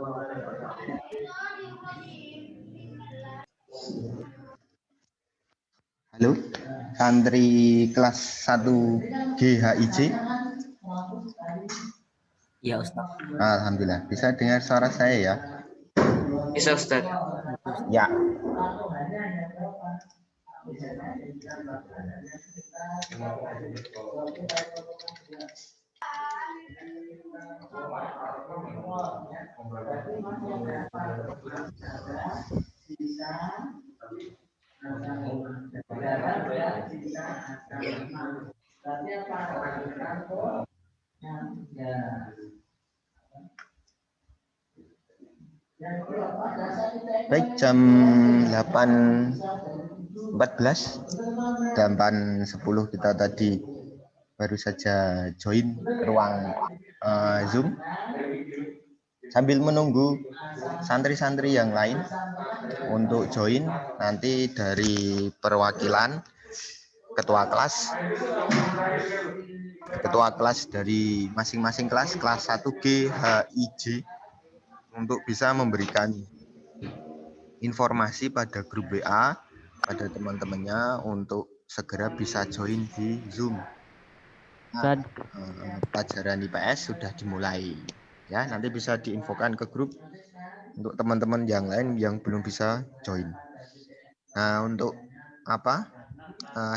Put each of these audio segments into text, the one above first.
Halo, santri kelas 1 GHIJ. Ya Ustaz. Alhamdulillah, bisa dengar suara saya ya? Bisa Ustaz. Ya. Baik, jam 8.14 dan 8.10 kita tadi baru saja join ruang Zoom. Sambil menunggu santri-santri yang lain untuk join, nanti dari perwakilan ketua kelas dari masing-masing kelas 1 GHIJ untuk bisa memberikan informasi pada grup WA pada teman-temannya untuk segera bisa join di Zoom. Pelajaran IPS sudah dimulai. Ya, nanti bisa diinfokan ke grup untuk teman-teman yang lain yang belum bisa join. Nah, untuk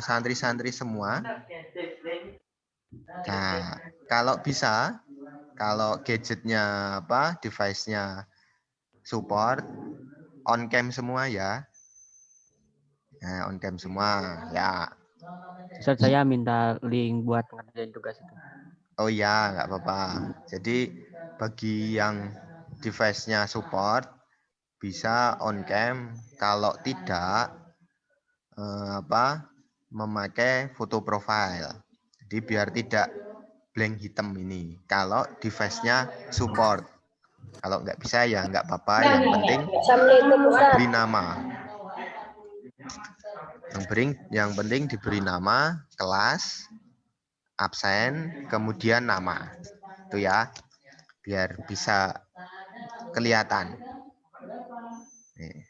santri-santri semua. Nah, kalau bisa, kalau gadgetnya device-nya support on cam semua ya. Nah, on cam semua ya. Ustaz, saya minta link buat ngerjain tugas itu. Oh ya, nggak apa-apa. Jadi bagi yang device-nya support bisa on cam. Kalau tidak memakai foto profile. Jadi biar tidak blank hitam ini. Kalau device-nya support. Kalau nggak bisa ya nggak apa-apa. Yang penting beri nama. Yang penting diberi nama, kelas, absen, kemudian nama. Itu ya. Biar bisa kelihatan. Nih.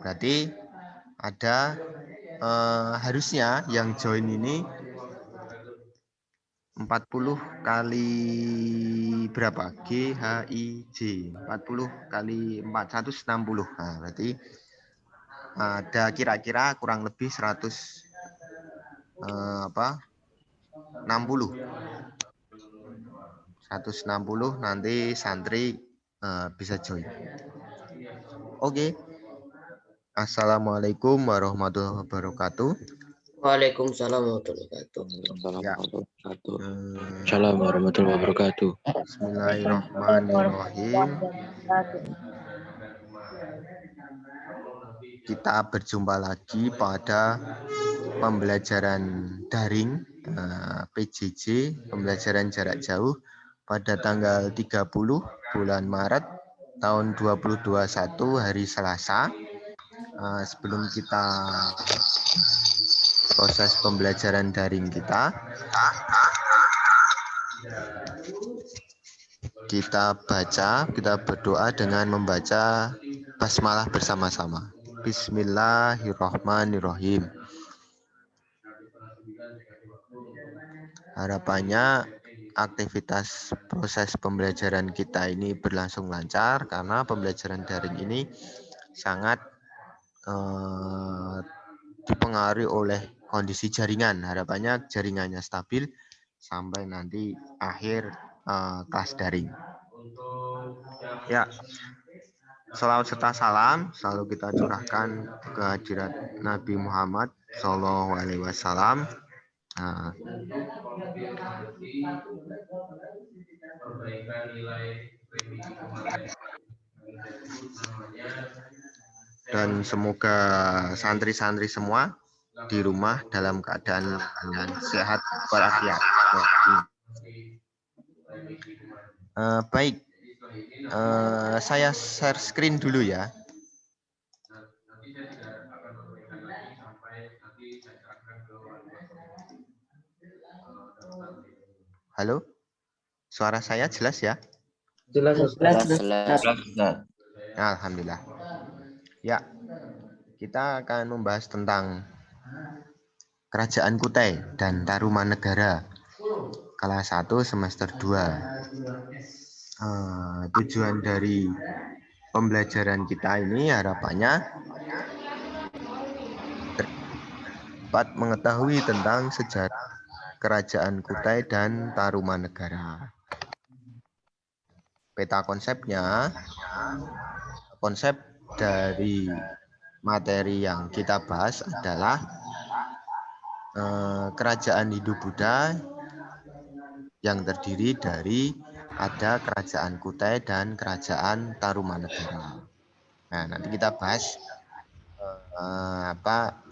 Berarti ada harusnya yang join ini 40 kali berapa? GHIJ 40 kali 460. Nah, berarti ada kira-kira kurang lebih 60 nanti santri bisa join. Oke. Assalamualaikum warahmatullahi wabarakatuh. Waalaikumsalam warahmatullahi wabarakatuh. Assalamualaikum warahmatullahi wabarakatuh. Bismillahirrahmanirrahim. Kita berjumpa lagi pada pembelajaran daring PJJ, pembelajaran jarak jauh pada tanggal 30 bulan Maret tahun 2021 hari Selasa. Sebelum kita proses pembelajaran daring kita berdoa dengan membaca basmalah bersama-sama. Bismillahirrahmanirrahim. Harapannya aktivitas proses pembelajaran kita ini berlangsung lancar karena pembelajaran daring ini sangat dipengaruhi oleh kondisi jaringan. Harapannya jaringannya stabil sampai nanti akhir kelas daring. Ya, salawat serta salam selalu kita curahkan ke hadirat Nabi Muhammad Shallallahu Alaihi Wasallam. Dan semoga santri-santri semua di rumah dalam keadaan sehat walafiat. Baik, saya share screen dulu ya. Halo, suara saya jelas ya? Jelas Ustaz. Jelas. Alhamdulillah. Ya, kita akan membahas tentang Kerajaan Kutai dan Tarumanegara kelas 1 semester 2. Tujuan dari pembelajaran kita ini harapannya dapat mengetahui tentang sejarah Kerajaan Kutai dan Tarumanegara. Peta konsepnya, konsep dari materi yang kita bahas adalah kerajaan Hindu-Buddha yang terdiri dari ada Kerajaan Kutai dan Kerajaan Tarumanegara. Nah, nanti kita bahas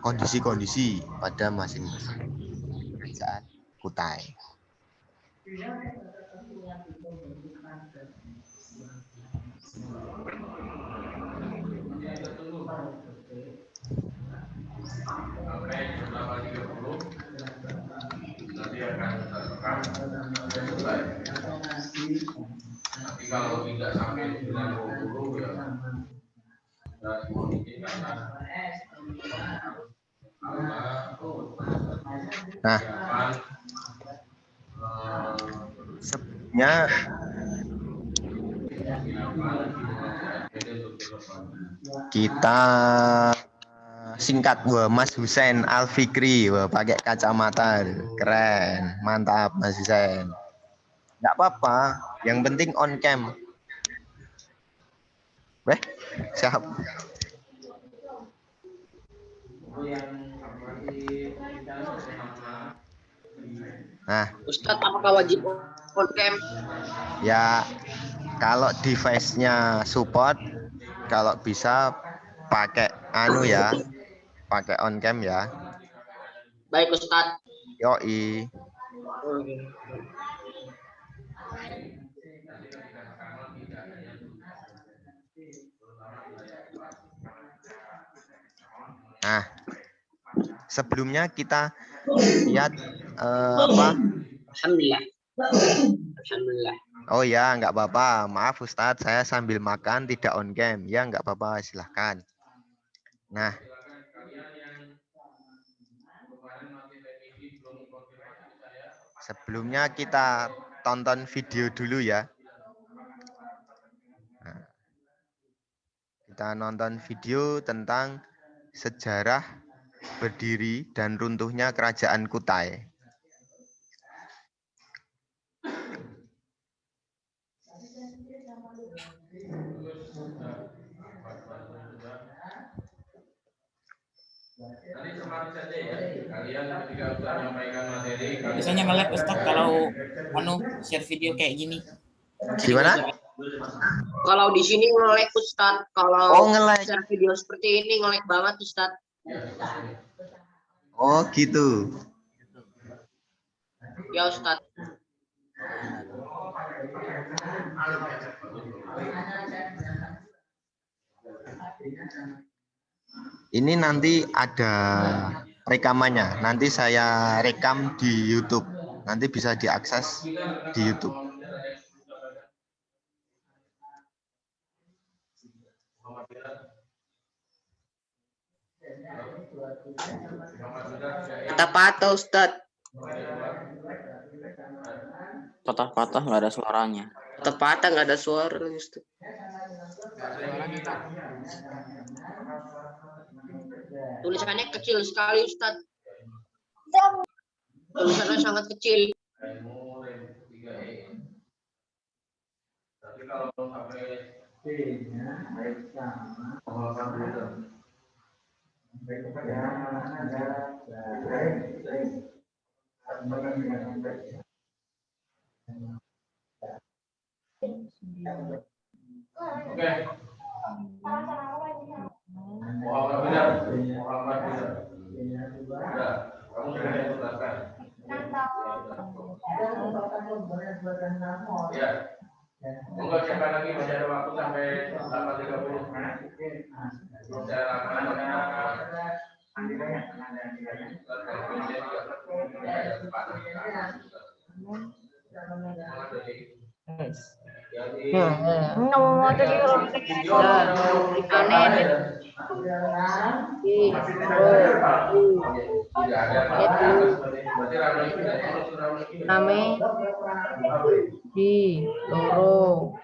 kondisi-kondisi pada masing-masing Kerajaan Kutai. Nah, sebenarnya kita singkat, Mas Husain Al-Fikri, pakai kacamata, keren, mantap Mas Husain. Nggak apa-apa, yang penting on cam. Siap. Nah, Ustaz, apakah wajib on cam? ya kalau device-nya support, kalau bisa pakai pakai on cam ya. Baik Ustaz. Yoi. Nah, sebelumnya kita lihat Alhamdulillah. Oh ya, nggak apa-apa. Maaf Ustadz, saya sambil makan tidak on cam. Ya, nggak apa-apa, silahkan. Nah, sebelumnya kita tonton video dulu ya. Nah, kita nonton video tentang sejarah berdiri dan runtuhnya Kerajaan Kutai. Biasanya nge-lag Ustaz kalau share video kayak gini. Gimana? Kalau di sini nge-lag Ustaz, kalau nge-lag. share video seperti ini nge-lag banget Ustaz. Oh, gitu. Ya Ustaz. Ini nanti ada rekamannya. Nanti saya rekam di YouTube. Nanti bisa diakses di YouTube. Patah-patah Ustaz. Patah-patah nggak ada suaranya. Patah-patah nggak ada suara Ustaz. Tulisannya kecil sekali Ustaz. Tulisannya sangat kecil. Monggo siapa lagi, masih ada waktu sampai 8.30. di loro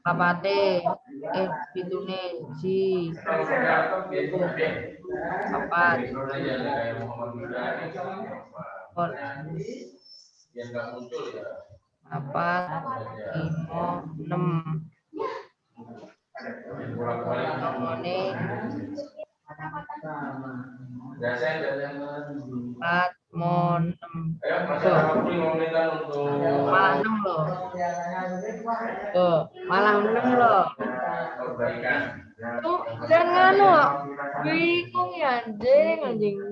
apate pitune ji papat papat lima enam nomone empat mon malah 6 loh. Tuh, malah 6 loh. Tuh, dan nganu kok. Bingung ya anjing.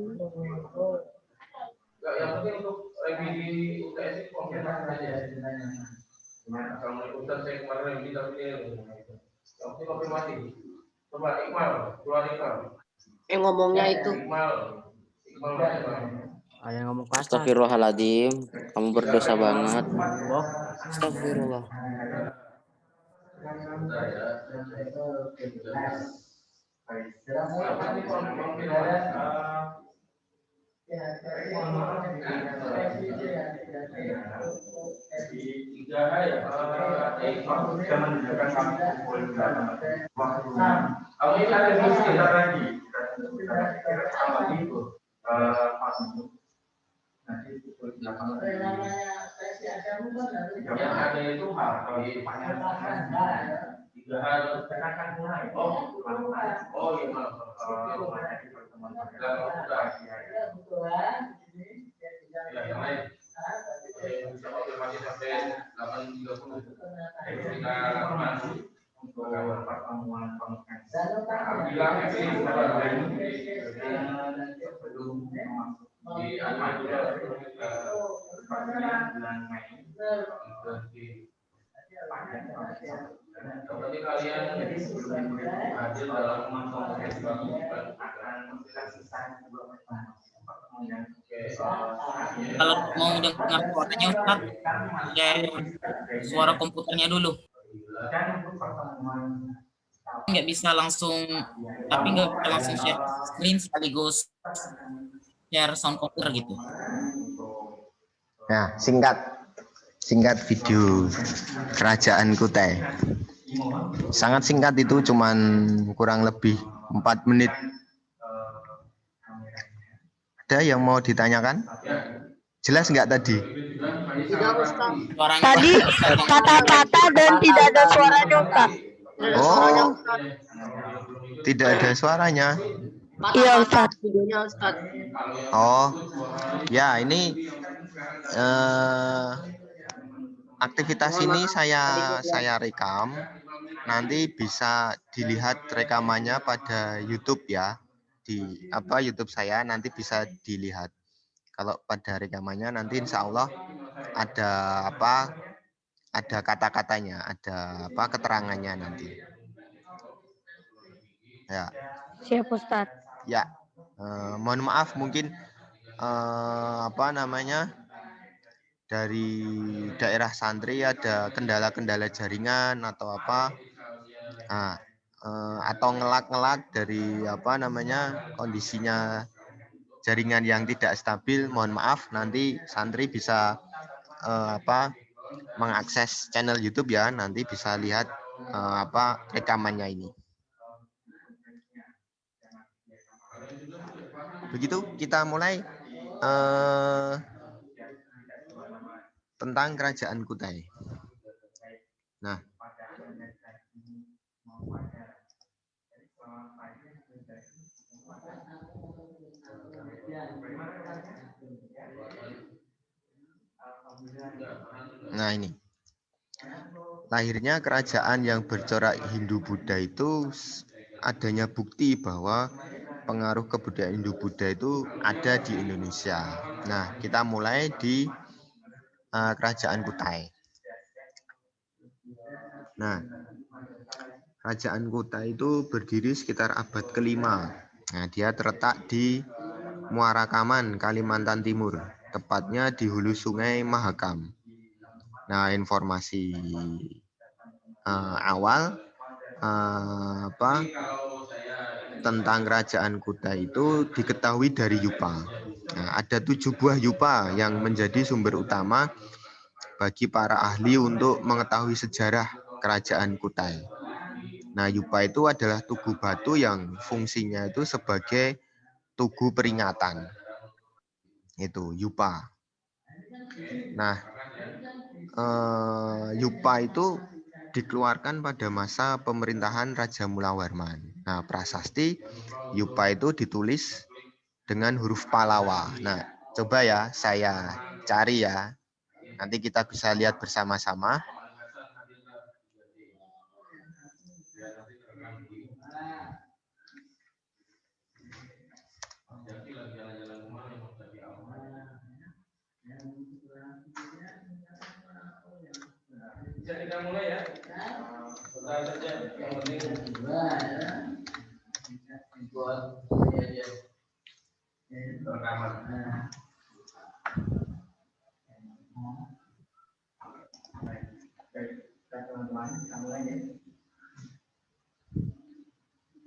Yang penting untuk revisi UTS itu konfirmasi aja. Assalamualaikum Ustaz, saya kemarin revisi tapi yang penting konfirmasi. Coba Iqmal, keluar Iqmal. Ngomongnya itu. Iqmal. Ada yang ngomong kasar. Astagfirullahaladzim, kamu berdosa banget. Oh, Astagfirullah. Yang ada itu hari Berarti kalian hadir dalam Kalau mau dengar suaranya Ustaz, suara komputernya dulu. Nggak bisa langsung, tapi nggak bisa langsung share screen sekaligus share sound komputer gitu. Nah, singkat video Kerajaan Kutai. Sangat singkat itu, cuman kurang lebih 4 menit. Ada yang mau ditanyakan? Jelas nggak tadi? Tidak, Ustaz. Suaranya Tadi patah-patah dan tidak ada suaranya, Ustaz. Oh, tidak ada suaranya. Iya, Ustaz. Videonya Ustaz. Oh, ya ini aktivitas ini saya rekam. Nanti bisa dilihat rekamannya pada YouTube ya. Di YouTube saya nanti bisa dilihat. Kalau pada rekamannya nanti insya Allah ada ada kata-katanya, ada keterangannya nanti. Ya. Siap, Ustaz. Ya. Mohon maaf mungkin dari daerah santri ada kendala-kendala jaringan atau apa. Nah, atau ngelak-ngelak dari kondisinya jaringan yang tidak stabil, mohon maaf, nanti santri bisa mengakses channel YouTube ya, nanti bisa lihat rekamannya ini. Begitu kita mulai tentang Kerajaan Kutai. Nah, ini lahirnya kerajaan yang bercorak Hindu-Buddha itu adanya bukti bahwa pengaruh kebudayaan Hindu-Buddha itu ada di Indonesia. Nah, kita mulai di Kerajaan Kutai. Nah, Kerajaan Kutai itu berdiri sekitar abad ke-5. Nah, dia terletak di Muarakaman, Kalimantan Timur, tepatnya di hulu Sungai Mahakam. Nah, informasi awal tentang kerajaan Kutai itu diketahui dari yupa. Nah, ada 7 buah yupa yang menjadi sumber utama bagi para ahli untuk mengetahui sejarah kerajaan Kutai. Nah, yupa itu adalah tugu batu yang fungsinya itu sebagai tugu peringatan. Itu yupa. Nah, yupa itu dikeluarkan pada masa pemerintahan Raja Mulawarman. Nah, prasasti yupa itu ditulis dengan huruf Pallawa. Nah, coba ya saya cari ya. Nanti kita bisa lihat bersama-sama. Bisa kita mulai ya. Bentar saja. Yang penting buat rekaman.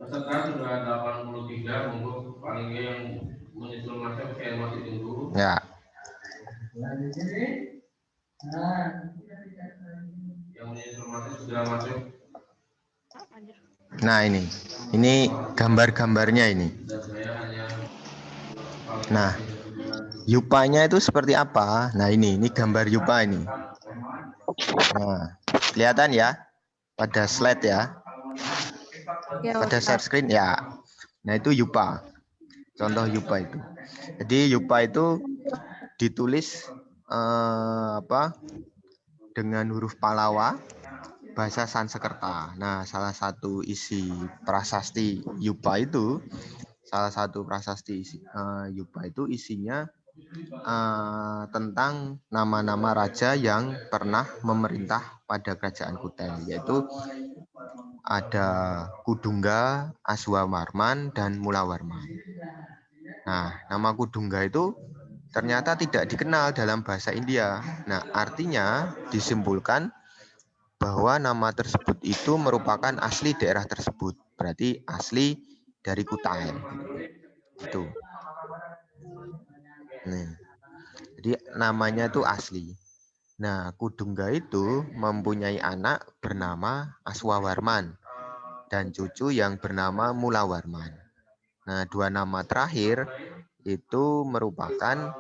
Peserta sudah 83 untuk paling yang menyusul masuk saya masih tunggu. Ya. Yang menyusul masuk sudah masuk. Nah, ini gambar-gambarnya ini. Nah, yupanya itu seperti apa? Nah, ini gambar yupa ini. Nah, kelihatan ya pada slide ya. Pada share screen ya. Nah, itu yupa. Contoh yupa itu. Jadi yupa itu ditulis dengan huruf Pallawa bahasa Sanskerta. Nah, salah satu isi prasasti yupa itu yupa itu isinya tentang nama-nama raja yang pernah memerintah pada kerajaan Kutai, yaitu ada Kudungga, Aswawarman, dan Mulawarman. Nah, nama Kudungga itu ternyata tidak dikenal dalam bahasa India. Nah, artinya disimpulkan bahwa nama tersebut itu merupakan asli daerah tersebut. Berarti asli dari Kutai. Itu. Nih. Jadi namanya itu asli. Nah, Kudungga itu mempunyai anak bernama Aswawarman dan cucu yang bernama Mulawarman. Nah, 2 nama terakhir itu merupakan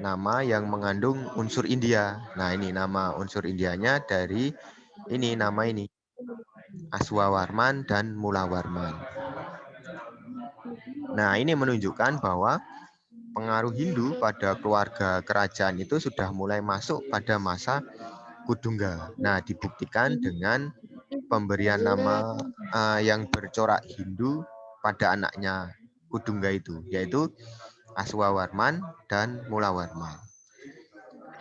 nama yang mengandung unsur India. Nah, ini nama unsur Indianya dari nama ini. Aswawarman dan Mulawarman. Nah, ini menunjukkan bahwa pengaruh Hindu pada keluarga kerajaan itu sudah mulai masuk pada masa Kudungga. Nah, dibuktikan dengan pemberian nama yang bercorak Hindu pada anaknya Kudungga itu, yaitu Aswawarman dan Mulawarman.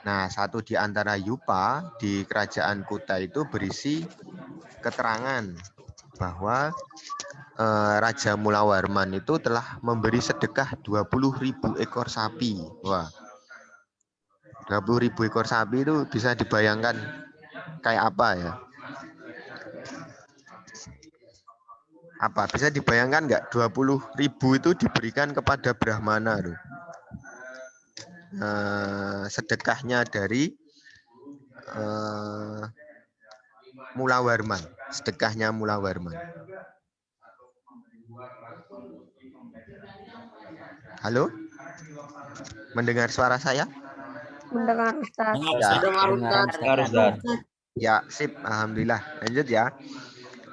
Nah, satu di antara yupa di kerajaan Kutai itu berisi keterangan bahwa Raja Mulawarman itu telah memberi sedekah 20.000 ekor sapi. Wah, 20.000 ekor sapi itu bisa dibayangkan kayak apa ya? Apa bisa dibayangkan nggak 20.000 itu diberikan kepada Brahmana tuh? Sedekahnya dari Mulawarman, sedekahnya Mulawarman. Halo, mendengar suara saya? Mendengar Ustaz. Ya, ya, sip, alhamdulillah. Lanjut ya.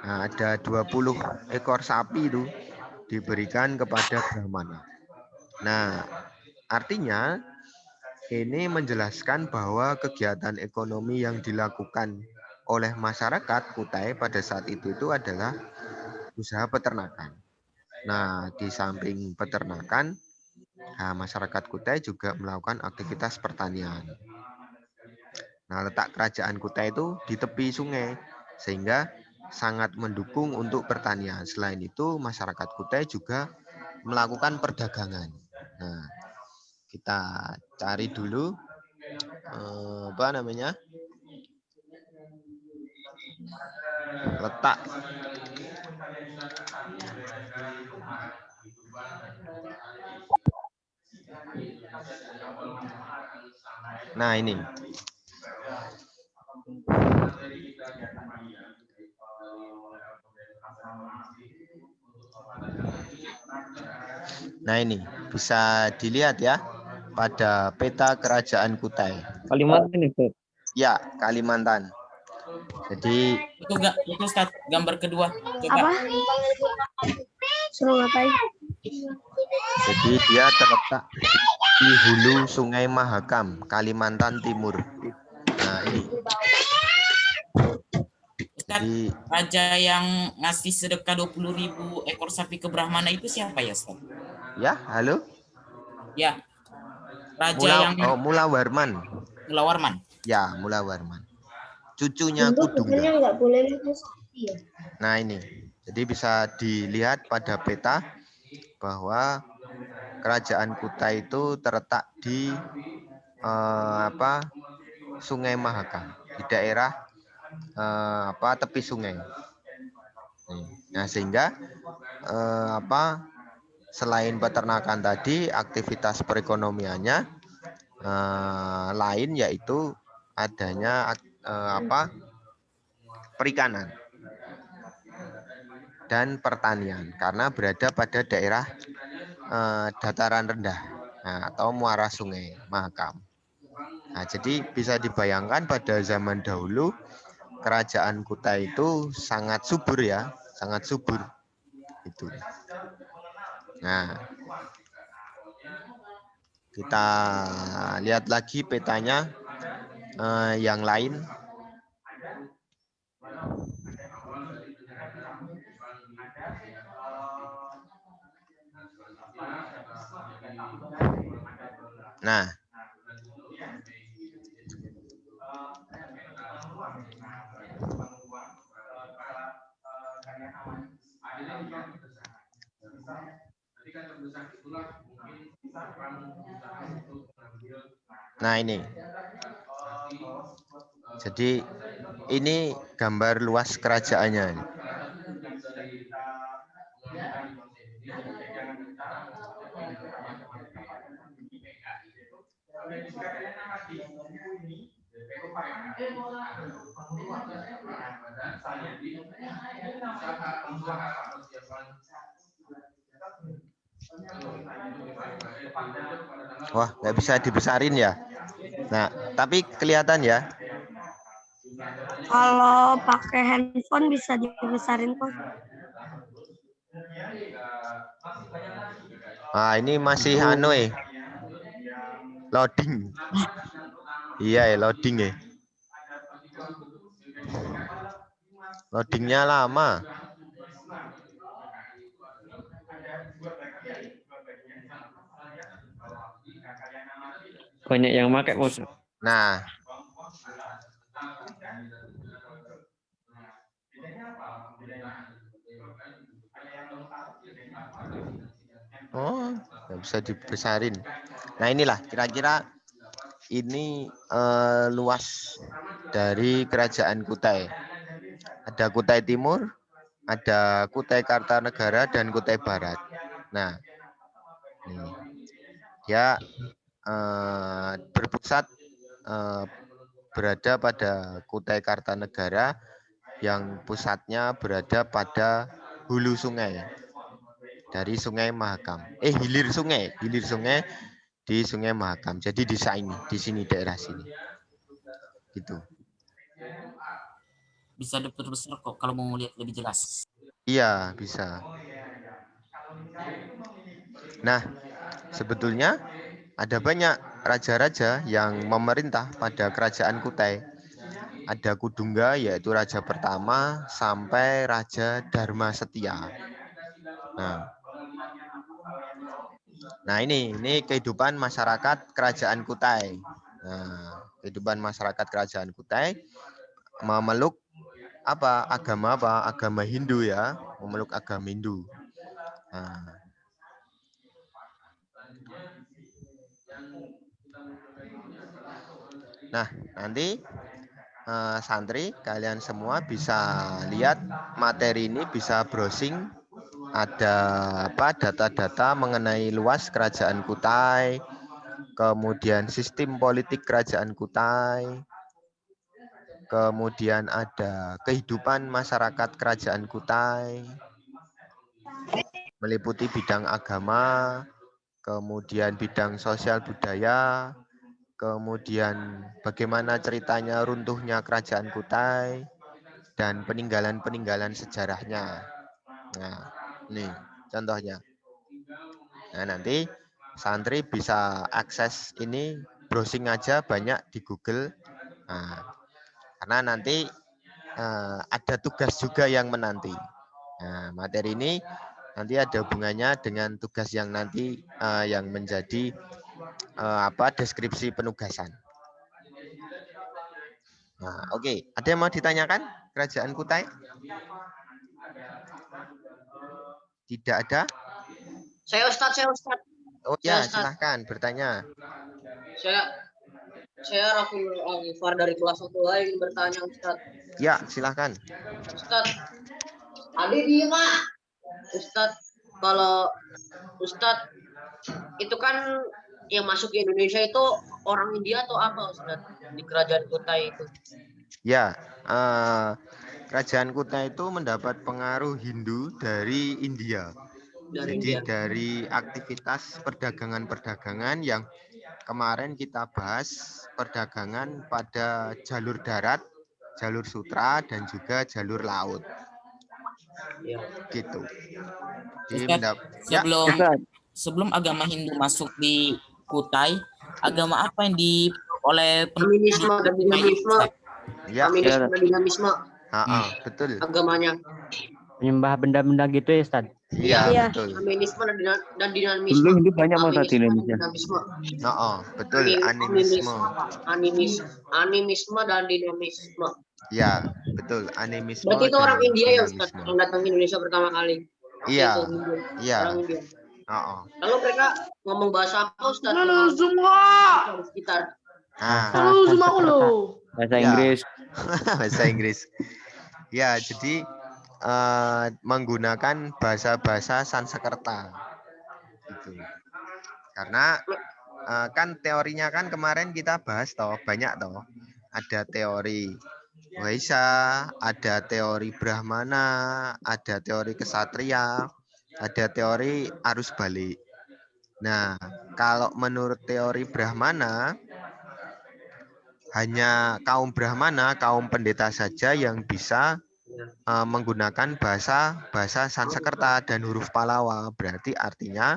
Nah, ada 20 ekor sapi itu diberikan kepada Brahmana. Nah, artinya ini menjelaskan bahwa kegiatan ekonomi yang dilakukan oleh masyarakat Kutai pada saat itu adalah usaha peternakan. Nah, di samping peternakan, masyarakat Kutai juga melakukan aktivitas pertanian. Nah, letak kerajaan Kutai itu di tepi sungai, sehingga sangat mendukung untuk pertanian. Selain itu, masyarakat Kutai juga melakukan perdagangan. Nah, kita cari dulu apa namanya? Letak nah ini. Nah ini bisa dilihat ya pada peta kerajaan Kutai. Kalimantan itu. Ya, Kalimantan. Jadi Itu Ustaz, gambar kedua. Coba. Apa? Suruh ngapain? Jadi dia terletak di hulu Sungai Mahakam, Kalimantan Timur. Nah ini. Ustaz, Jadi raja yang ngasih sedekah 20.000 ekor sapi ke Brahmana itu siapa ya, Ustaz? ya, halo. Ya, raja yang Mula Warman. Mula Warman. Ya, Mula Warman. Cucunya Kudungga. Nah ini, jadi bisa dilihat pada peta bahwa kerajaan Kutai itu terletak di Sungai Mahakam, di daerah tepi sungai. Nah sehingga selain peternakan tadi, aktivitas perekonomiannya lain yaitu adanya perikanan dan pertanian karena berada pada daerah dataran rendah atau muara sungai Mahakam. Nah, jadi bisa dibayangkan pada zaman dahulu kerajaan Kutai itu sangat subur ya, sangat subur itu. Nah, kita lihat lagi petanya yang lain. Nah, ini. Jadi ini gambar luas kerajaannya. Wah, nggak bisa dibesarin ya. Nah, tapi kelihatan ya. Kalau pakai handphone bisa dibesarin kok. Ini masih loading. Iya ya, loading ya. Loadingnya lama. Banyak yang pakai, Bos. Nah. Oh, nggak bisa dibesarin. Nah inilah kira-kira ini luas dari kerajaan Kutai. Ada Kutai Timur, ada Kutai Kartanegara dan Kutai Barat. Nah, ini. Dia berpusat berada pada Kutai Kartanegara yang pusatnya berada pada hulu sungai dari Sungai Mahakam. Hilir sungai di Sungai Mahakam. Jadi di sini daerah sini. Gitu. Bisa diperbesar kok kalau mau lihat lebih jelas. Iya, bisa. Nah, sebetulnya ada banyak raja-raja yang memerintah pada kerajaan Kutai. Ada Kudungga yaitu raja pertama sampai Raja Dharma Setia. Nah ini kehidupan masyarakat kerajaan Kutai. Nah, kehidupan masyarakat kerajaan Kutai memeluk agama Hindu ya, memeluk agama Hindu. Nah, nanti santri kalian semua bisa lihat materi ini, bisa browsing, ada data-data mengenai luas kerajaan Kutai, kemudian sistem politik kerajaan Kutai, kemudian ada kehidupan masyarakat kerajaan Kutai, meliputi bidang agama, kemudian bidang sosial budaya, kemudian bagaimana ceritanya runtuhnya kerajaan Kutai, dan peninggalan-peninggalan sejarahnya. Nah, ini contohnya. Nah, nanti santri bisa akses ini, browsing aja banyak di Google. Nah, karena nanti ada tugas juga yang menanti. Nah, materi ini nanti ada hubungannya dengan tugas yang nanti yang menjadi deskripsi penugasan. Nah, oke. Ada yang mau ditanyakan kerajaan Kutai? Tidak ada? Saya Ustadz. Oh ya, Ustadz. silahkan bertanya. Saya Raful Alfar dari kelas 1A ingin bertanya Ustadz. Ya, silahkan. Ustadz, adik dia Mak. Ustadz, kalau Ustadz itu kan yang masuk ke Indonesia itu orang India atau apa Ustadz di kerajaan Kutai itu? Ya, kerajaan Kutai itu mendapat pengaruh Hindu dari India. Jadi dari aktivitas perdagangan-perdagangan yang kemarin kita bahas, perdagangan pada jalur darat, jalur sutra, dan juga jalur laut. Gitu. Sebelum agama Hindu masuk di Kutai, agama apa yang oleh Feminisme dan dinamisme. Ya, feminisme dan dinamisme. Betul. Agamanya. Menyembah benda-benda gitu ya, Ustaz? Iya, betul. Feminisme dan dinamisme. Dulu Hindu banyak mau di Indonesia. Betul, animisme. Animisme dan dinamisme. Ya, betul, animisme. Berarti itu orang India ya, Ustaz, yang datang ke Indonesia pertama kali. Iya. Orang India. Lalu mereka ngomong bahasa apa, Ustaz? Halo semua. Sekitar. Halo semua lo. Bahasa Inggris. Bahasa Inggris. Ya, jadi menggunakan bahasa-bahasa Sanskerta. Gitu. Karena kan teorinya kan kemarin kita bahas banyak Ada teori Waisa, ada teori Brahmana, ada teori kesatria, ada teori arus balik. Nah, kalau menurut teori Brahmana, hanya kaum Brahmana, kaum pendeta saja yang bisa menggunakan bahasa Sanskerta dan huruf Pallawa. Berarti artinya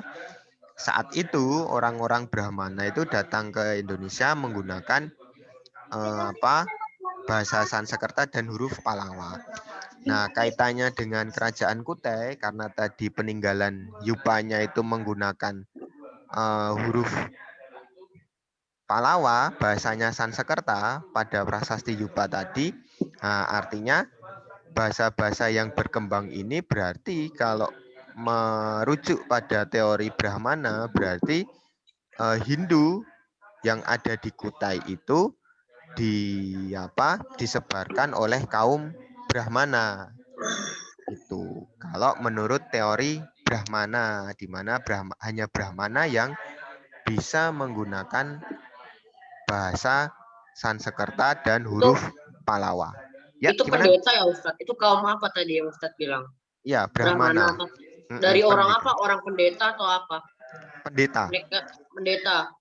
saat itu orang-orang Brahmana itu datang ke Indonesia menggunakan bahasa Sanskerta dan huruf Pallawa. Nah, kaitannya dengan kerajaan Kutai karena tadi peninggalan Yupanya itu menggunakan huruf Pallawa, bahasanya Sanskerta pada prasasti Yupa tadi. Nah, artinya bahasa-bahasa yang berkembang ini berarti kalau merujuk pada teori Brahmana berarti Hindu yang ada di Kutai itu disebarkan oleh kaum Brahmana. Itu kalau menurut teori Brahmana, di mana hanya Brahmana yang bisa menggunakan bahasa Sanskerta dan huruf Pallawa. Ya, itu gimana? Pendeta ya Ustaz? Itu kaum apa tadi yang Ustaz bilang? Ya, Brahmana. Dari orang apa? Orang pendeta atau apa? Pendeta. Pendeta.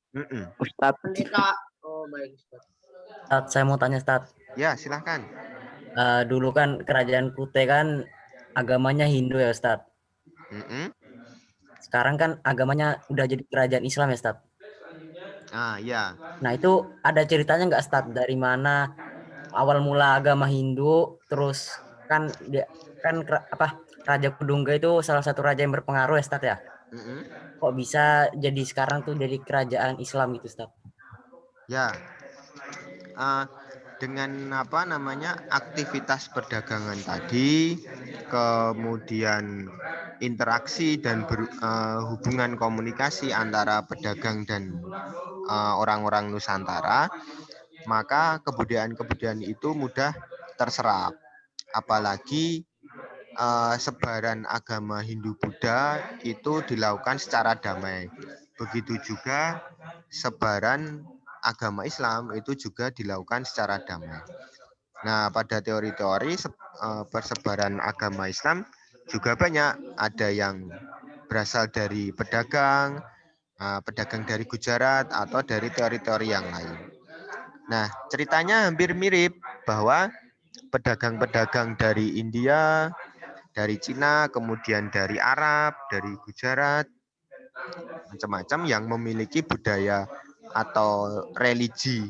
Ustaz. Pendeta. Oh, baik Ustaz. Ustaz, saya mau tanya Ustaz. Ya, silahkan. Dulu kan kerajaan Kutai kan agamanya Hindu ya Ustaz. Sekarang kan agamanya udah jadi kerajaan Islam ya Ustaz. Ya. Nah, itu ada ceritanya nggak Ustaz? Dari mana awal mula agama Hindu, terus kan Raja Kedungga itu salah satu raja yang berpengaruh ya Ustaz ya. Kok bisa jadi sekarang tuh jadi kerajaan Islam gitu Ustaz? Ya, dengan apa namanya aktivitas perdagangan tadi, kemudian interaksi dan hubungan komunikasi antara pedagang dan orang-orang Nusantara, maka kebudayaan-kebudayaan itu mudah terserap. Apalagi sebaran agama Hindu-Buddha itu dilakukan secara damai. Begitu juga sebaran agama Islam itu juga dilakukan secara damai. Nah, pada teori-teori persebaran agama Islam juga banyak. Ada yang berasal dari pedagang dari Gujarat atau dari teori-teori yang lain. Nah, ceritanya hampir mirip bahwa pedagang-pedagang dari India, dari Cina, kemudian dari Arab, dari Gujarat, macam-macam yang memiliki budaya atau religi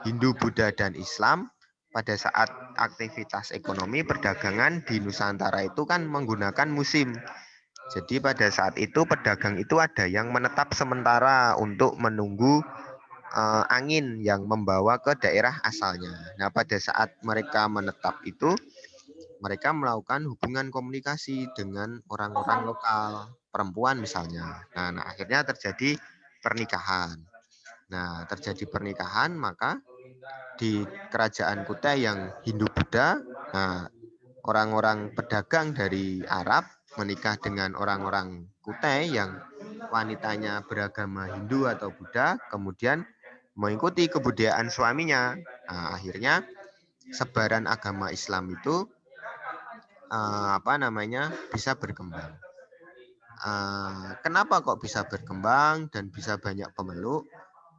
Hindu, Buddha, dan Islam pada saat aktivitas ekonomi perdagangan di Nusantara itu kan menggunakan musim. Jadi pada saat itu pedagang itu ada yang menetap sementara untuk menunggu angin yang membawa ke daerah asalnya. Nah, pada saat mereka menetap itu, mereka melakukan hubungan komunikasi dengan orang-orang lokal, perempuan misalnya. Nah, akhirnya terjadi pernikahan. Nah, terjadi pernikahan, maka di kerajaan Kutai yang Hindu-Buddha, nah, orang-orang pedagang dari Arab menikah dengan orang-orang Kutai yang wanitanya beragama Hindu atau Buddha, kemudian mengikuti kebudayaan suaminya. Nah, akhirnya sebaran agama Islam itu bisa berkembang. Kenapa kok bisa berkembang dan bisa banyak pemeluk?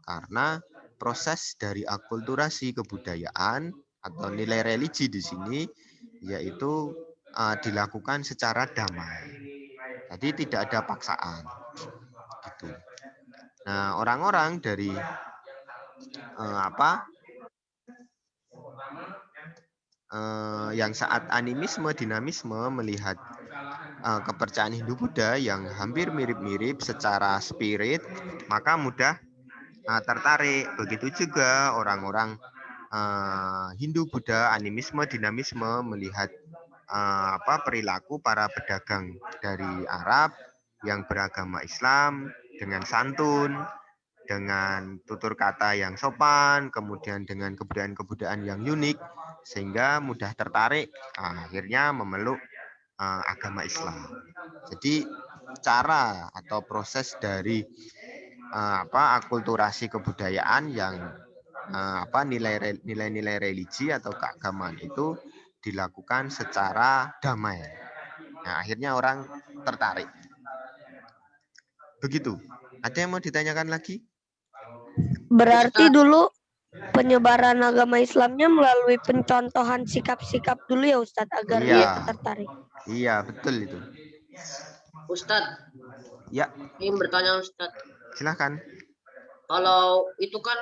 Karena proses dari akulturasi kebudayaan atau nilai religi di sini yaitu dilakukan secara damai. Jadi tidak ada paksaan. Gitu. Nah, orang-orang dari yang saat animisme, dinamisme melihat kepercayaan Hindu-Buddha yang hampir mirip-mirip secara spirit, maka mudah tertarik. Begitu juga orang-orang Hindu-Buddha, animisme, dinamisme melihat perilaku para pedagang dari Arab yang beragama Islam dengan santun, dengan tutur kata yang sopan, kemudian dengan kebudayaan-kebudayaan yang unik, sehingga mudah tertarik, akhirnya memeluk agama Islam. Jadi cara atau proses dari akulturasi kebudayaan yang nilai-nilai religi atau keagamaan itu dilakukan secara damai. Nah, akhirnya orang tertarik. Begitu. Ada yang mau ditanyakan lagi? Berarti dulu penyebaran agama Islamnya melalui pencontohan sikap-sikap dulu ya Ustadz agar dia tertarik. Iya, betul itu. Ustadz. Ya. Ingin bertanya Ustadz. Silahkan. Kalau itu kan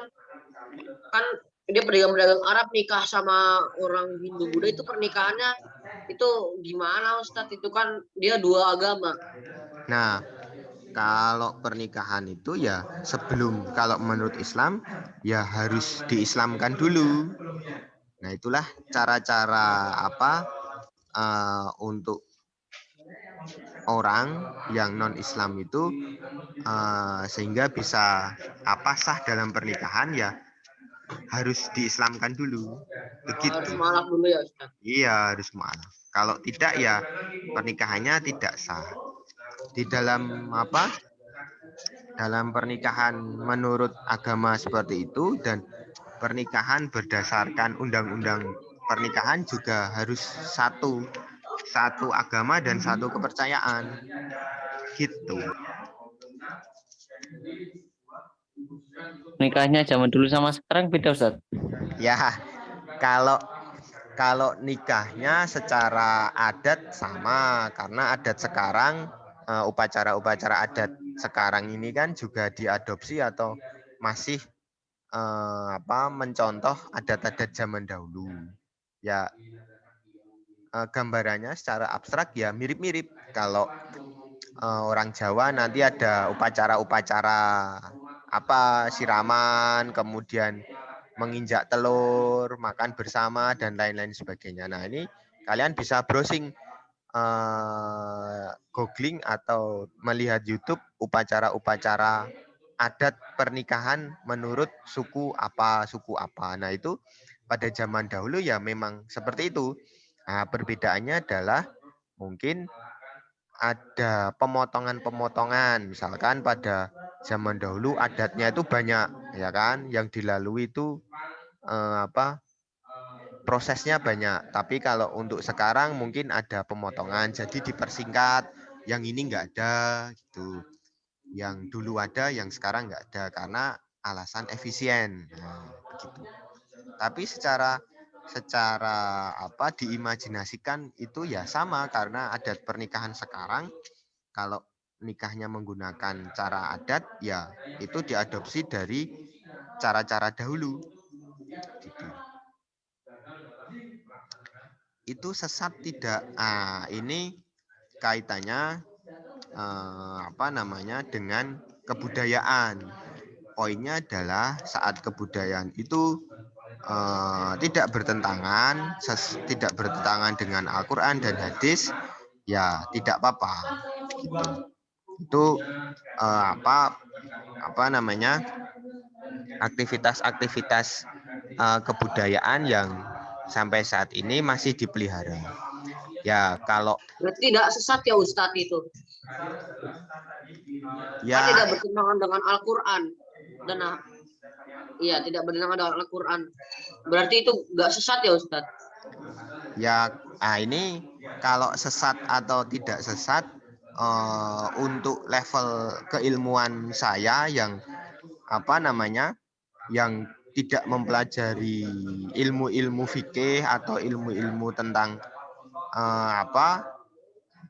dia pedagang-pedagang Arab nikah sama orang Hindu Buddha, itu pernikahannya itu gimana Ustadz? Itu kan dia dua agama. Nah, kalau pernikahan itu ya sebelum, kalau menurut Islam ya harus diislamkan dulu. Nah, itulah cara-cara untuk orang yang non-Islam itu sehingga bisa sah dalam pernikahan ya harus diislamkan dulu. Begitu. Harus mualaf dulu ya Ustaz? Iya, harus mualaf. Kalau tidak ya pernikahannya tidak sah. Di dalam dalam pernikahan menurut agama seperti itu dan pernikahan berdasarkan undang-undang pernikahan juga harus satu agama dan satu kepercayaan. Gitu. Nikahnya zaman dulu sama sekarang beda Ustaz? Ya, kalau nikahnya secara adat sama, karena adat sekarang upacara-upacara adat sekarang ini kan juga diadopsi atau masih mencontoh adat-adat zaman dahulu. Ya, gambarannya secara abstrak ya mirip-mirip. Kalau orang Jawa nanti ada upacara-upacara siraman, kemudian menginjak telur, makan bersama dan lain-lain sebagainya. Nah, ini kalian bisa browsing, googling atau melihat YouTube upacara-upacara adat pernikahan menurut suku apa, suku apa. Nah, itu pada zaman dahulu ya memang seperti itu. Nah, perbedaannya adalah mungkin ada pemotongan-pemotongan. Misalkan pada zaman dahulu adatnya itu banyak, ya kan? Yang dilalui itu prosesnya banyak. Tapi kalau untuk sekarang mungkin ada pemotongan, jadi dipersingkat. Yang ini enggak ada, gitu. Yang dulu ada, yang sekarang enggak ada karena alasan efisien. Nah, begitu. Tapi secara diimajinasikan itu ya sama, karena adat pernikahan sekarang kalau nikahnya menggunakan cara adat ya itu diadopsi dari cara-cara dahulu gitu. Itu sesat tidak? Ini kaitannya dengan kebudayaan. Poinnya adalah saat kebudayaan itu tidak bertentangan dengan Al-Quran dan hadis, ya tidak apa-apa. Gitu. Itu aktivitas-aktivitas kebudayaan yang sampai saat ini masih dipelihara. Ya kalau berarti tidak sesat ya Ustadz itu. ya Kan tidak bertentangan dengan Al-Quran dan iya tidak bertentangan dengan Al-Quran. Berarti itu nggak sesat ya Ustadz? Ya, ini kalau sesat atau tidak sesat untuk level keilmuan saya yang yang tidak mempelajari ilmu-ilmu fikih atau ilmu-ilmu tentang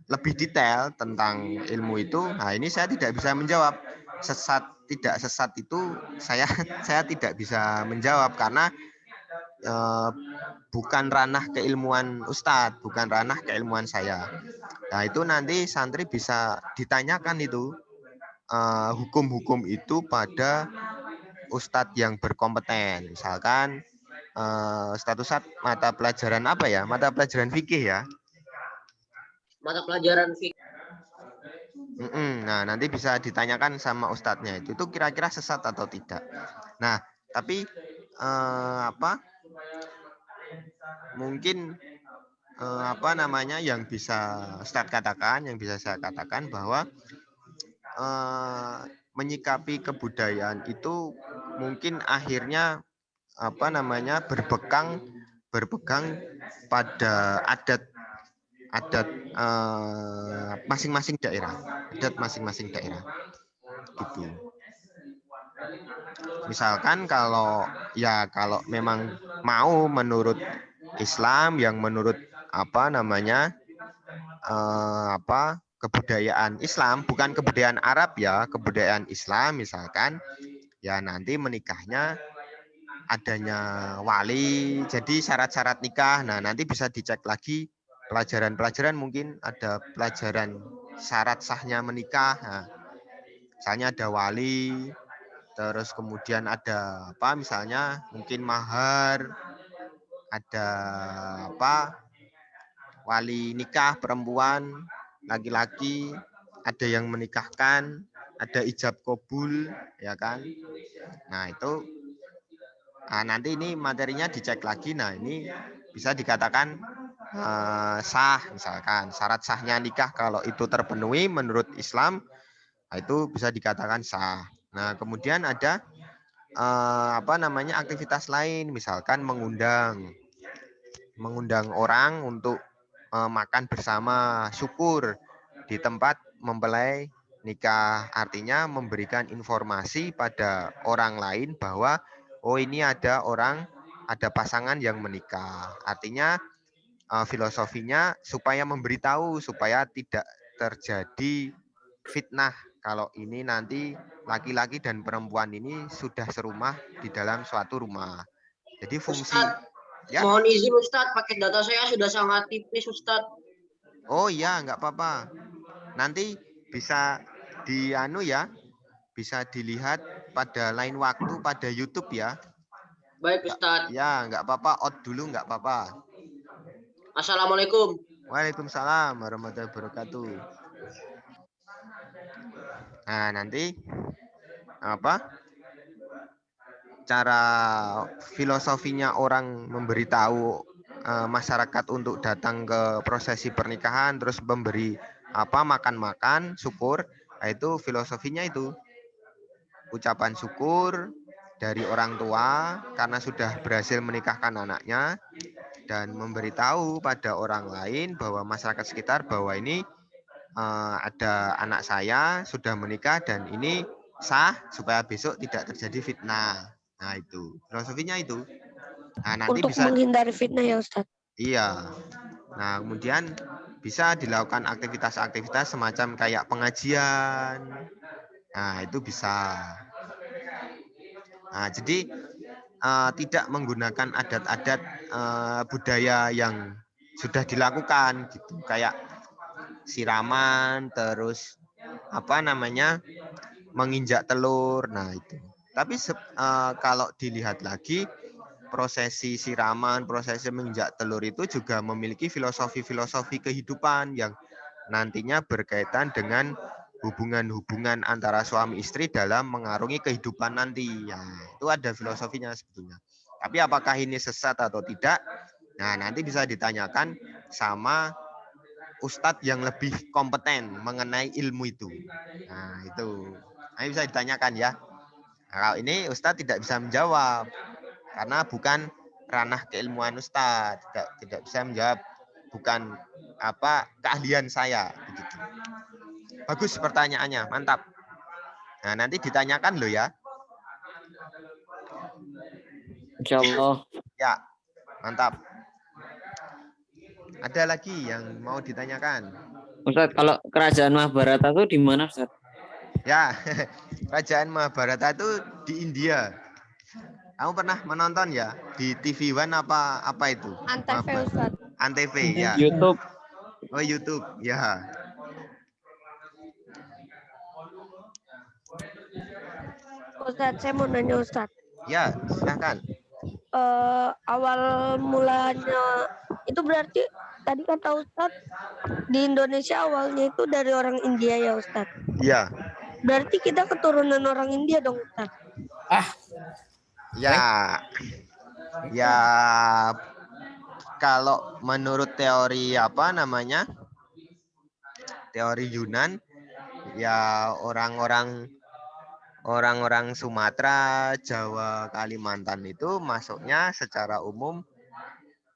lebih detail tentang ilmu itu. Nah, ini saya tidak bisa menjawab. Sesat tidak sesat itu saya tidak bisa menjawab karena bukan ranah keilmuan Ustadz, bukan ranah keilmuan saya. Nah, itu nanti santri bisa ditanyakan itu hukum-hukum itu pada Ustadz yang berkompeten. Misalkan Ustadz mata pelajaran apa ya? Mata pelajaran fikih ya. Mata pelajaran fikih. Nah, nanti bisa ditanyakan sama ustadznya itu kira-kira sesat atau tidak. Nah, tapi mungkin yang bisa Ustadz katakan, yang bisa saya katakan bahwa menyikapi kebudayaan itu mungkin akhirnya berpegang pada adat masing-masing daerah, gitu. Misalkan kalau memang mau menurut Islam, yang menurut kebudayaan Islam, bukan kebudayaan Arab ya, kebudayaan Islam misalkan, ya nanti menikahnya adanya wali, jadi syarat-syarat nikah. Nah, nanti bisa dicek lagi pelajaran-pelajaran, mungkin ada pelajaran syarat sahnya menikah. Nah, misalnya ada wali, terus kemudian ada misalnya mungkin mahar, ada wali nikah perempuan, laki-laki, ada yang menikahkan, ada ijab kabul, ya kan. Nah, itu nanti ini materinya dicek lagi. Nah, ini bisa dikatakan sah, misalkan syarat sahnya nikah kalau itu terpenuhi menurut Islam, itu bisa dikatakan sah. Nah, kemudian ada aktivitas lain, misalkan mengundang orang untuk makan bersama, syukur di tempat mempelai nikah. Artinya memberikan informasi pada orang lain bahwa ini ada pasangan yang menikah. Artinya filosofinya supaya memberitahu, supaya tidak terjadi fitnah kalau ini nanti laki-laki dan perempuan ini sudah serumah di dalam suatu rumah. Jadi fungsi Ustadz, mohon izin Ustadz, paket data saya sudah sangat tipis Ustadz. Oh iya, nggak apa-apa. Nanti bisa bisa dilihat pada lain waktu pada YouTube ya. Baik Ustadz. Ya, nggak apa-apa. Out dulu nggak apa-apa. Assalamualaikum. Waalaikumsalam warahmatullahi wabarakatuh. Nah, nanti apa? Cara filosofinya orang memberitahu masyarakat untuk datang ke prosesi pernikahan, terus memberi makan-makan, syukur. Nah, itu filosofinya itu ucapan syukur dari orang tua karena sudah berhasil menikahkan anaknya, dan memberitahu pada orang lain bahwa masyarakat sekitar bahwa ini ada anak saya sudah menikah dan ini sah supaya besok tidak terjadi fitnah. Nah, itu filosofinya itu. Nah, nanti Untuk bisa menghindari fitnah ya Ustadz. iya. Nah, kemudian bisa dilakukan aktivitas-aktivitas semacam kayak pengajian. Nah, itu bisa. Nah, jadi tidak menggunakan adat-adat budaya yang sudah dilakukan gitu, kayak siraman, terus menginjak telur. Nah, itu. Tapi kalau dilihat lagi, prosesi siraman, prosesi menginjak telur itu juga memiliki filosofi-filosofi kehidupan yang nantinya berkaitan dengan hubungan-hubungan antara suami istri dalam mengarungi kehidupan nanti. Ya, itu ada filosofinya sebetulnya. Tapi apakah ini sesat atau tidak? Nah, nanti bisa ditanyakan sama ustadz yang lebih kompeten mengenai ilmu itu. Nah, itu. Nah, bisa ditanyakan ya. Nah, kalau ini ustadz tidak bisa menjawab karena bukan ranah keilmuan ustadz, tidak bisa menjawab, bukan keahlian saya begitu. Bagus pertanyaannya, mantap. Nah, nanti ditanyakan loh ya. Insyaallah. Ya, mantap. Ada lagi yang mau ditanyakan? Ustaz, kalau kerajaan Mahabharata itu di mana, Ustaz? Ya, kerajaan Mahabharata itu di India. Kamu pernah menonton ya di TV One apa itu? Antv Ustadz. Antv ya. YouTube. Oh, YouTube ya. Ustadz, saya mau nanya Ustadz. Ya, silakan. Awal mulanya itu berarti tadi kata Ustadz di Indonesia awalnya itu dari orang India ya Ustadz. Iya. Berarti kita keturunan orang India dong Ustadz. Ya. Ya, kalau menurut teori teori Yunan, ya orang-orang Sumatera, Jawa, Kalimantan itu masuknya secara umum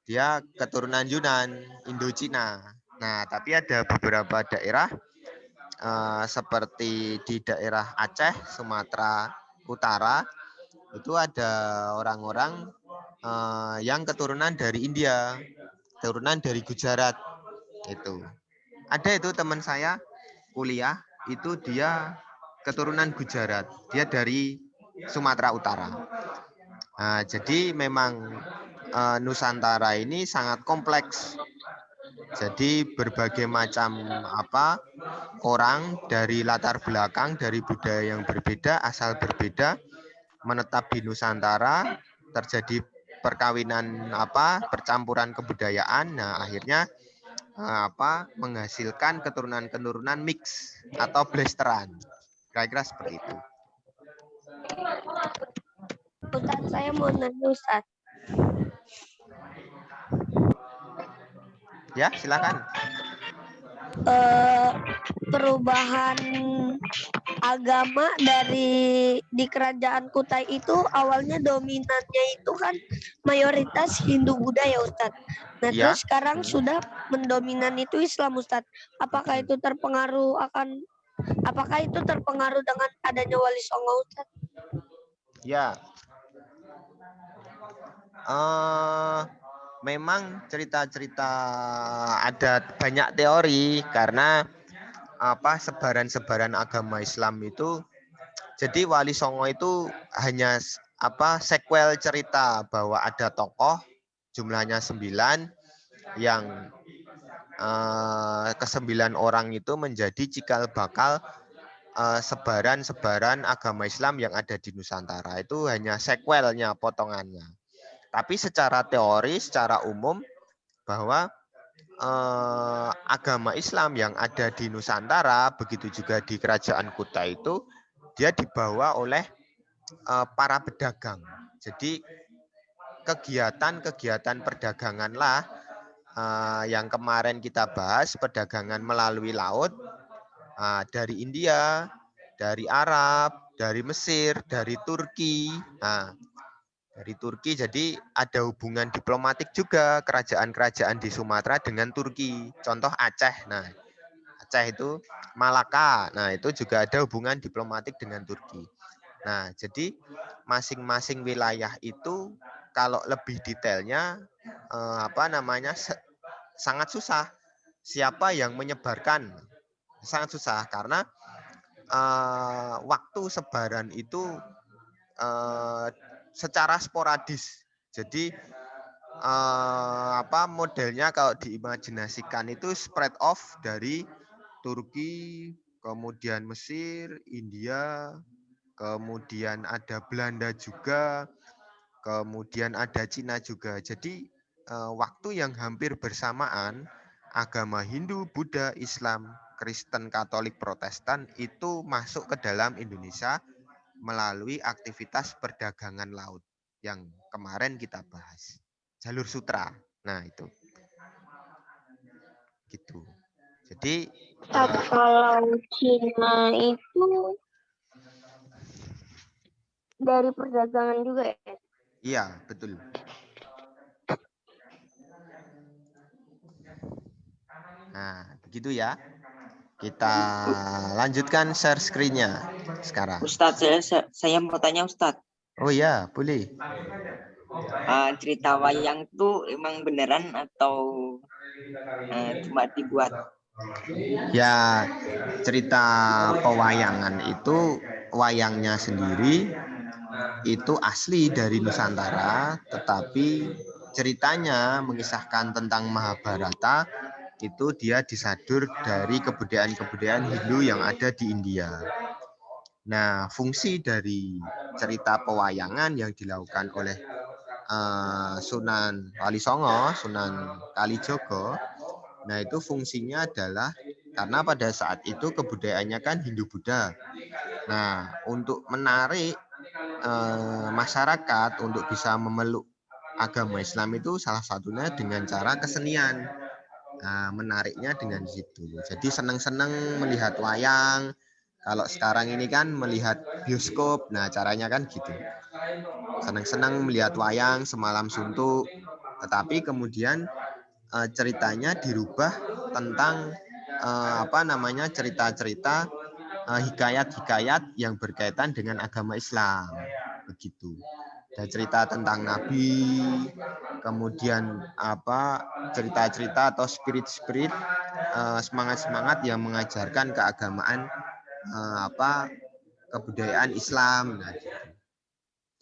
dia keturunan Yunan, Indochina. Nah, tapi ada beberapa daerah seperti di daerah Aceh, Sumatera Utara, itu ada orang-orang yang keturunan dari India, keturunan dari Gujarat. Itu. Ada itu teman saya kuliah, itu dia keturunan Gujarat, dia dari Sumatera Utara. Nah, jadi memang Nusantara ini sangat kompleks. Jadi berbagai macam orang dari latar belakang, dari budaya yang berbeda, asal berbeda, menetap di Nusantara, terjadi perkawinan percampuran kebudayaan. Nah, akhirnya menghasilkan keturunan-keturunan mix atau blasteran. Kira-kira seperti itu. Ustadz, saya mau nanya Ustadz. Ya, silakan. Perubahan agama di kerajaan Kutai itu awalnya dominannya itu kan mayoritas Hindu Buddha ya Ustadz. Nah, Ya. terus sekarang sudah mendominan itu Islam Ustadz. Apakah itu terpengaruh dengan adanya Wali Songo Ustadz? Ya. Memang cerita-cerita ada banyak teori karena sebaran-sebaran agama Islam itu, jadi Wali Songo itu hanya sequel cerita bahwa ada tokoh jumlahnya 9 yang ke-9 orang itu menjadi cikal bakal sebaran-sebaran agama Islam yang ada di Nusantara. Itu hanya sequelnya, potongannya. Tapi secara teori, secara umum bahwa agama Islam yang ada di Nusantara, begitu juga di Kerajaan Kuta itu, dia dibawa oleh para pedagang. Jadi kegiatan-kegiatan perdaganganlah yang kemarin kita bahas, perdagangan melalui laut dari India, dari Arab, dari Mesir, dari Turki. Dari Turki, jadi ada hubungan diplomatik juga kerajaan-kerajaan di Sumatera dengan Turki. Contoh Aceh. Nah, Aceh itu Malaka. Nah, itu juga ada hubungan diplomatik dengan Turki. Nah, jadi masing-masing wilayah itu kalau lebih detailnya sangat susah. Siapa yang menyebarkan? Sangat susah karena waktu sebaran itu secara sporadis. Jadi modelnya kalau diimajinasikan itu spread off dari Turki, kemudian Mesir, India, kemudian ada Belanda juga, kemudian ada Cina juga. Jadi waktu yang hampir bersamaan agama Hindu, Buddha, Islam, Kristen, Katolik, Protestan itu masuk ke dalam Indonesia melalui aktivitas perdagangan laut yang kemarin kita bahas. Jalur sutra. Nah, itu. Gitu. Jadi kalau Cina itu dari perdagangan juga ya? Iya, betul. Nah, begitu ya. Kita lanjutkan share screen-nya sekarang. Ustadz, saya mau tanya Ustadz. Oh ya, boleh. Cerita wayang itu emang beneran atau cuma dibuat? Ya, cerita pewayangan itu wayangnya sendiri itu asli dari Nusantara, tetapi ceritanya mengisahkan tentang Mahabharata itu dia disadur dari kebudayaan-kebudayaan Hindu yang ada di India. Nah, fungsi dari cerita pewayangan yang dilakukan oleh Sunan Walisongo, Sunan Kalijogo, nah itu fungsinya adalah karena pada saat itu kebudayaannya kan Hindu-Buddha. Nah, untuk menarik masyarakat untuk bisa memeluk agama Islam itu salah satunya dengan cara kesenian. Nah, menariknya dengan situ. Jadi senang-senang melihat wayang. Kalau sekarang ini kan melihat bioskop. Nah, caranya kan gitu. Senang-senang melihat wayang semalam suntuk. Tetapi kemudian ceritanya dirubah tentang cerita-cerita hikayat-hikayat yang berkaitan dengan agama Islam. Begitu. Ada cerita tentang Nabi, kemudian cerita-cerita atau spirit-spirit semangat-semangat yang mengajarkan keagamaan kebudayaan Islam. Nah, gitu.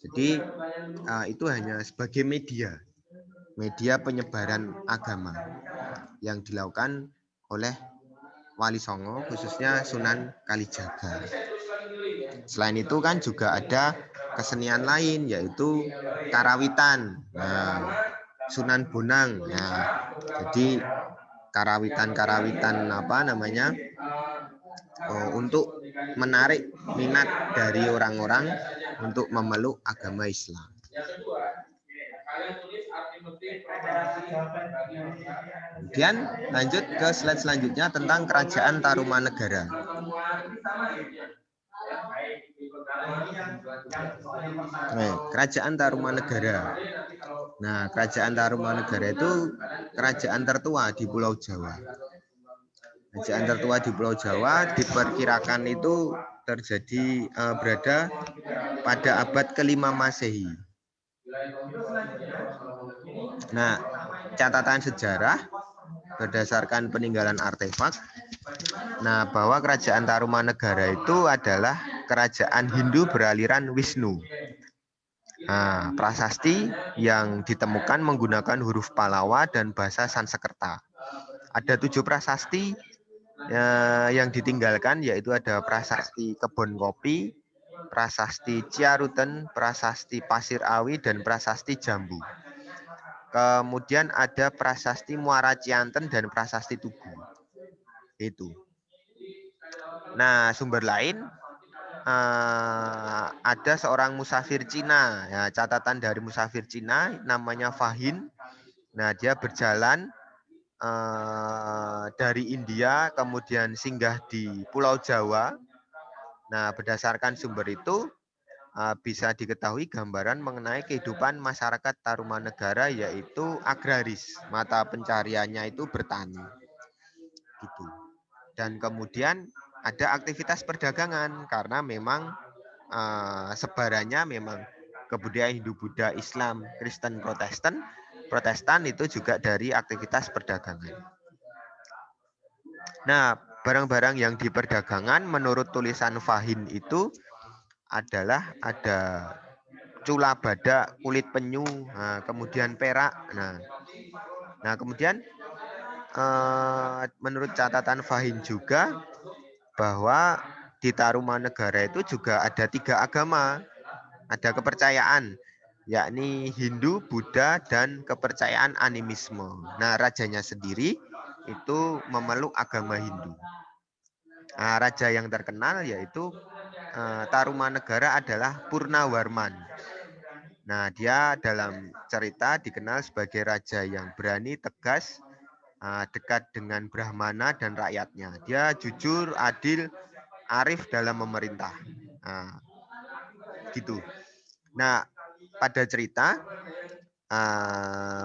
Jadi itu hanya sebagai media penyebaran agama yang dilakukan oleh Wali Songo, khususnya Sunan Kalijaga. Selain itu kan juga ada kesenian lain, yaitu karawitan. Nah, Sunan Bonang. Nah, jadi karawitan untuk menarik minat dari orang-orang untuk memeluk agama Islam. Kemudian lanjut ke slide selanjutnya tentang Kerajaan Tarumanegara. Kerajaan Tarumanegara. Nah, Kerajaan Tarumanegara itu kerajaan tertua di Pulau Jawa. Kerajaan tertua di Pulau Jawa diperkirakan itu berada pada abad ke-5 Masehi. Nah, catatan sejarah berdasarkan peninggalan artefak, bahwa Kerajaan Tarumanegara itu adalah kerajaan Hindu beraliran Wisnu. Nah, prasasti yang ditemukan menggunakan huruf Palawa dan bahasa Sanskerta. Ada 7 prasasti yang ditinggalkan, yaitu ada prasasti kebun kopi, prasasti Ciaruten, prasasti Pasir Awi, dan prasasti Jambu. Kemudian ada prasasti Muara Cianten dan prasasti Tugu. Itu. Nah, sumber lain ada seorang musafir Cina. Ya, catatan dari musafir Cina namanya Fahin. Nah, dia berjalan dari India, kemudian singgah di Pulau Jawa. Nah, berdasarkan sumber itu bisa diketahui gambaran mengenai kehidupan masyarakat Tarumanegara, yaitu agraris. Mata pencariannya itu bertani. Gitu. Dan kemudian ada aktivitas perdagangan karena memang sebarannya memang kebudayaan Hindu, Buddha, Islam, Kristen, Protestan. Protestan itu juga dari aktivitas perdagangan. Nah, barang-barang yang diperdagangkan menurut tulisan Fahin itu adalah ada cula badak, kulit penyu, kemudian perak. Nah kemudian menurut catatan Fahin juga bahwa di Tarumanegara itu juga ada 3 agama, ada kepercayaan, yakni Hindu, Buddha, dan kepercayaan animisme. Nah, rajanya sendiri itu memeluk agama Hindu. Nah, raja yang terkenal yaitu Tarumanegara adalah Purnawarman. Nah, dia dalam cerita dikenal sebagai raja yang berani, tegas, dekat dengan Brahmana dan rakyatnya. Dia jujur, adil, arif dalam memerintah. Nah, gitu. Nah, pada cerita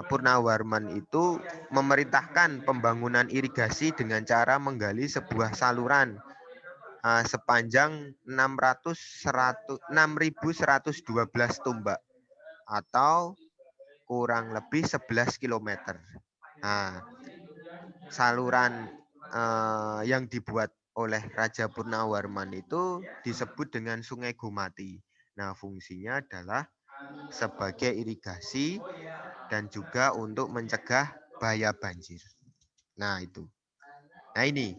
Purnawarman itu memerintahkan pembangunan irigasi dengan cara menggali sebuah saluran sepanjang 6.112 tombak atau kurang lebih 11 km. Nah, saluran yang dibuat oleh Raja Purnawarman itu disebut dengan Sungai Gomati. Nah, fungsinya adalah sebagai irigasi dan juga untuk mencegah bahaya banjir. Nah, itu. Nah, ini.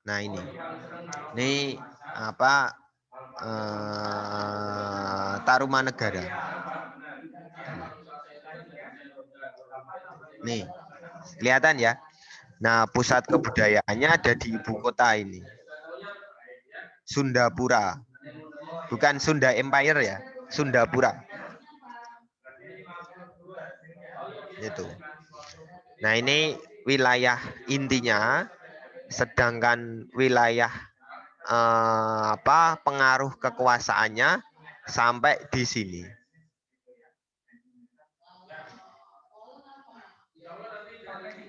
Nah, ini apa Tarumanegara. Nih, kelihatan ya. Nah, pusat kebudayaannya ada di ibu kota ini. Sundapura. Bukan Sunda Empire ya, Sundapura. Itu. Nah, ini wilayah intinya, sedangkan wilayah pengaruh kekuasaannya sampai di sini.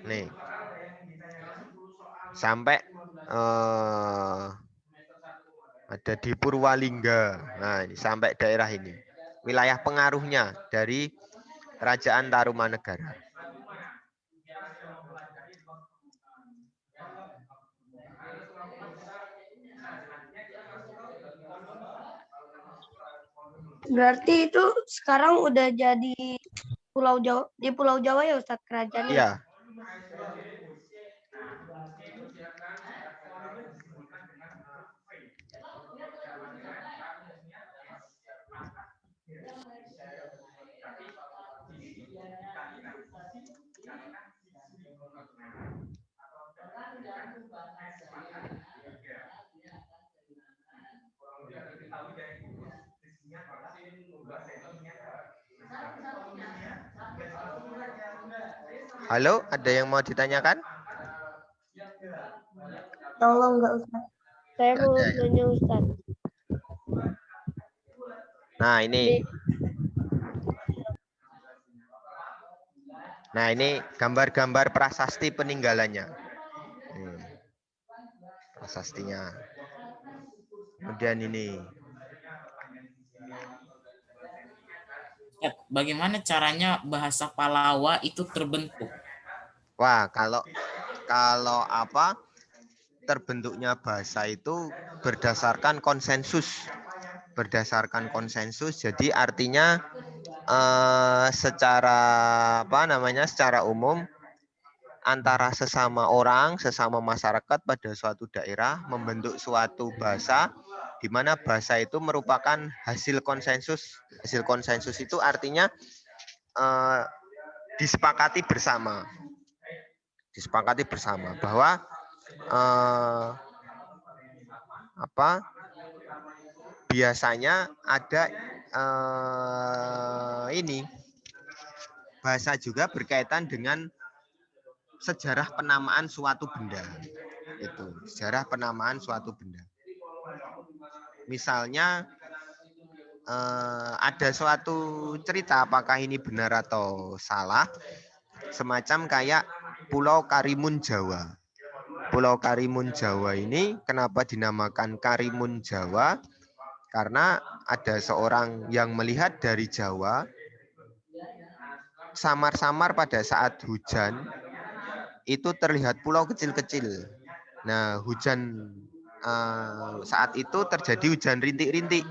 Nih. Sampai ada di Purwalingga. Nah, ini sampai daerah ini. Wilayah pengaruhnya dari Kerajaan Tarumanegara. Berarti itu sekarang udah jadi Pulau Jawa, di Pulau Jawa ya Ustadz kerajaannya? Iya. Halo, ada yang mau ditanyakan? Tolong nggak Ustadz. Saya mau nanya Ustadz. Nah, ini. Nah, ini gambar-gambar prasasti peninggalannya. Prasastinya. Kemudian ini. Bagaimana caranya bahasa Palawa itu terbentuk? Wah, kalau terbentuknya bahasa itu berdasarkan konsensus. Jadi artinya secara secara umum antara sesama orang, sesama masyarakat pada suatu daerah membentuk suatu bahasa, di mana bahasa itu merupakan hasil konsensus. Hasil konsensus itu artinya disepakati bersama. Disepakati bersama bahwa biasanya ada ini bahasa juga berkaitan dengan sejarah penamaan suatu benda. Itu sejarah penamaan suatu benda. Misalnya ada suatu cerita, apakah ini benar atau salah, semacam kayak Pulau Karimun Jawa. Pulau Karimun Jawa ini kenapa dinamakan Karimun Jawa? Karena ada seorang yang melihat dari Jawa, samar-samar pada saat hujan, itu terlihat pulau kecil-kecil. Nah, hujan saat itu terjadi hujan rintik-rintik,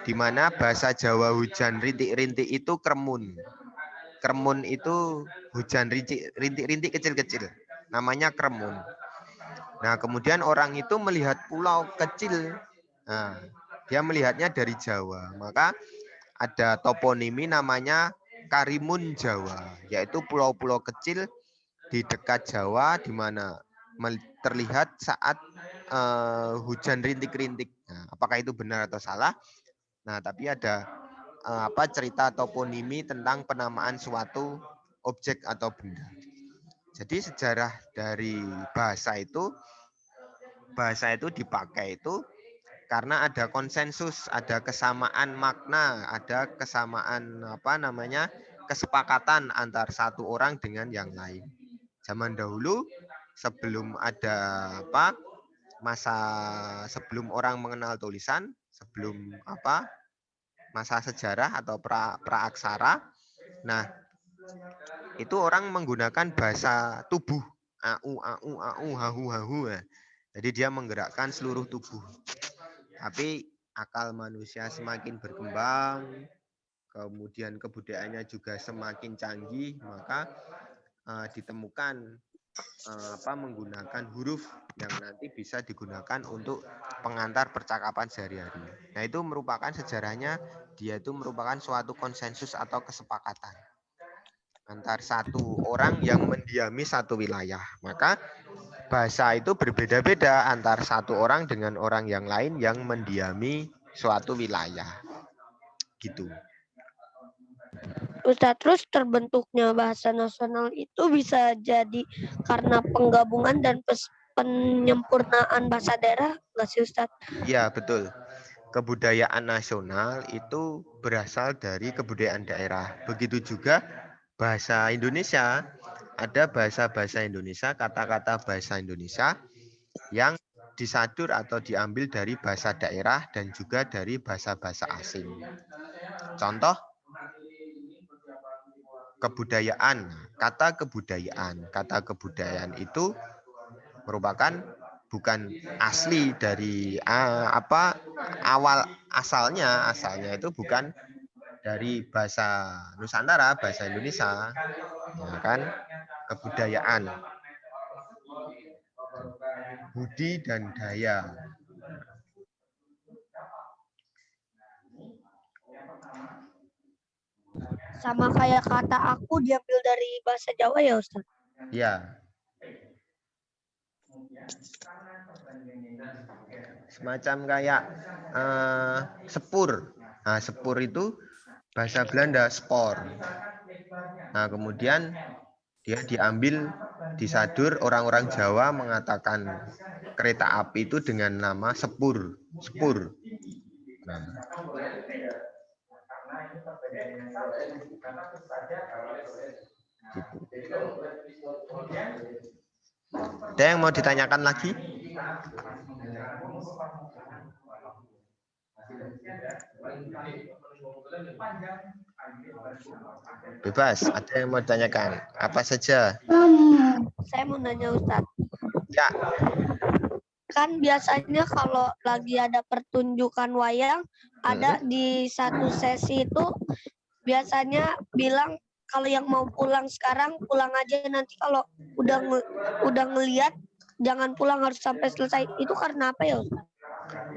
di mana bahasa Jawa hujan rintik-rintik itu kremun. Kremun itu hujan rintik-rintik kecil-kecil, namanya kremun. Nah, kemudian orang itu melihat pulau kecil. Nah, dia melihatnya dari Jawa. Maka ada toponimi namanya Karimun Jawa, yaitu pulau-pulau kecil di dekat Jawa di mana terlihat saat hujan rintik-rintik. Nah, apakah itu benar atau salah? Nah, tapi ada cerita toponimi tentang penamaan suatu objek atau benda. Jadi sejarah dari bahasa itu dipakai itu karena ada konsensus, ada kesamaan makna, ada kesamaan kesepakatan antar satu orang dengan yang lain. Zaman dahulu sebelum ada sebelum orang mengenal tulisan, sebelum masa sejarah atau praaksara. Nah, itu orang menggunakan bahasa tubuh, au hahu hahu. Jadi dia menggerakkan seluruh tubuh. Tapi akal manusia semakin berkembang, kemudian kebudayaannya juga semakin canggih, maka ditemukan menggunakan huruf yang nanti bisa digunakan untuk pengantar percakapan sehari-hari. Nah, itu merupakan sejarahnya, dia itu merupakan suatu konsensus atau kesepakatan antar satu orang yang mendiami satu wilayah. Maka bahasa itu berbeda-beda antar satu orang dengan orang yang lain yang mendiami suatu wilayah. Gitu. Ustadz, terus terbentuknya bahasa nasional itu bisa jadi karena penggabungan dan penyempurnaan bahasa daerah nggak sih Ustadz? Iya, betul. Kebudayaan nasional itu berasal dari kebudayaan daerah. Begitu juga bahasa Indonesia. Ada bahasa-bahasa Indonesia, kata-kata bahasa Indonesia yang disadur atau diambil dari bahasa daerah dan juga dari bahasa-bahasa asing. Contoh, kebudayaan. Kata kebudayaan itu merupakan bukan asli dari asalnya itu bukan dari bahasa Nusantara, bahasa Indonesia, ya kan? Kebudayaan, budi dan daya. Sama kayak kata aku diambil dari bahasa Jawa ya Ustaz? Ya. Semacam kayak sepur. Nah, sepur itu bahasa Belanda, spor. Nah, kemudian dia diambil, disadur, orang-orang Jawa mengatakan kereta api itu dengan nama sepur. Sepur. Nah. Gitu. Ada yang mau ditanyakan lagi? Bebas, ada yang mau ditanyakan? Apa saja? Saya mau nanya Ustadz. Ya. Kan biasanya kalau lagi ada pertunjukan wayang, ada di satu sesi itu biasanya bilang kalau yang mau pulang sekarang pulang aja, nanti kalau udah udah ngelihat jangan pulang harus sampai selesai. Itu karena apa ya Ustaz?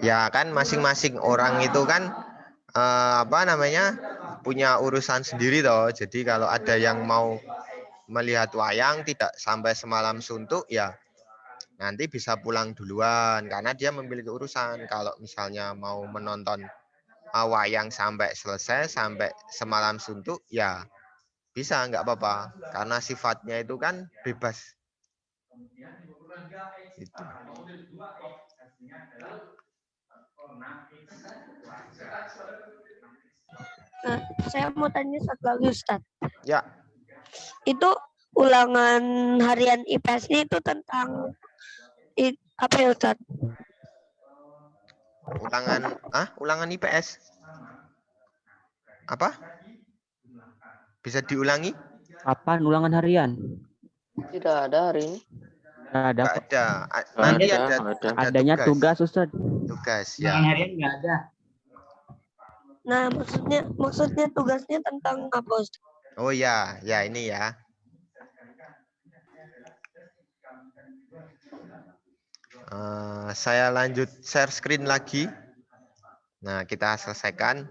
Ya kan masing-masing orang itu kan apa namanya punya urusan sendiri toh. Jadi kalau ada yang mau melihat wayang tidak sampai semalam suntuk ya nanti bisa pulang duluan karena dia memiliki urusan. Kalau misalnya mau menonton wayang sampai selesai sampai semalam suntuk ya bisa nggak apa-apa karena sifatnya itu kan bebas. Itu. Nah, saya mau tanya satu lagi Ustaz. Ya. Itu ulangan harian IPS-nya itu tentang apa ya Ustaz? Ulangan IPS. Apa? Bisa diulangi? Kapan ulangan harian? Tidak ada hari ini. Nggak ada Nggak kok. ada. Nanti Ada, ada Adanya tugas Ustaz. Tugas Ulangan ya. harian nggak ada. Nah, maksudnya tugasnya tentang apa Ustaz? Oh ya, ya ini ya. Saya lanjut share screen lagi. Nah, kita selesaikan.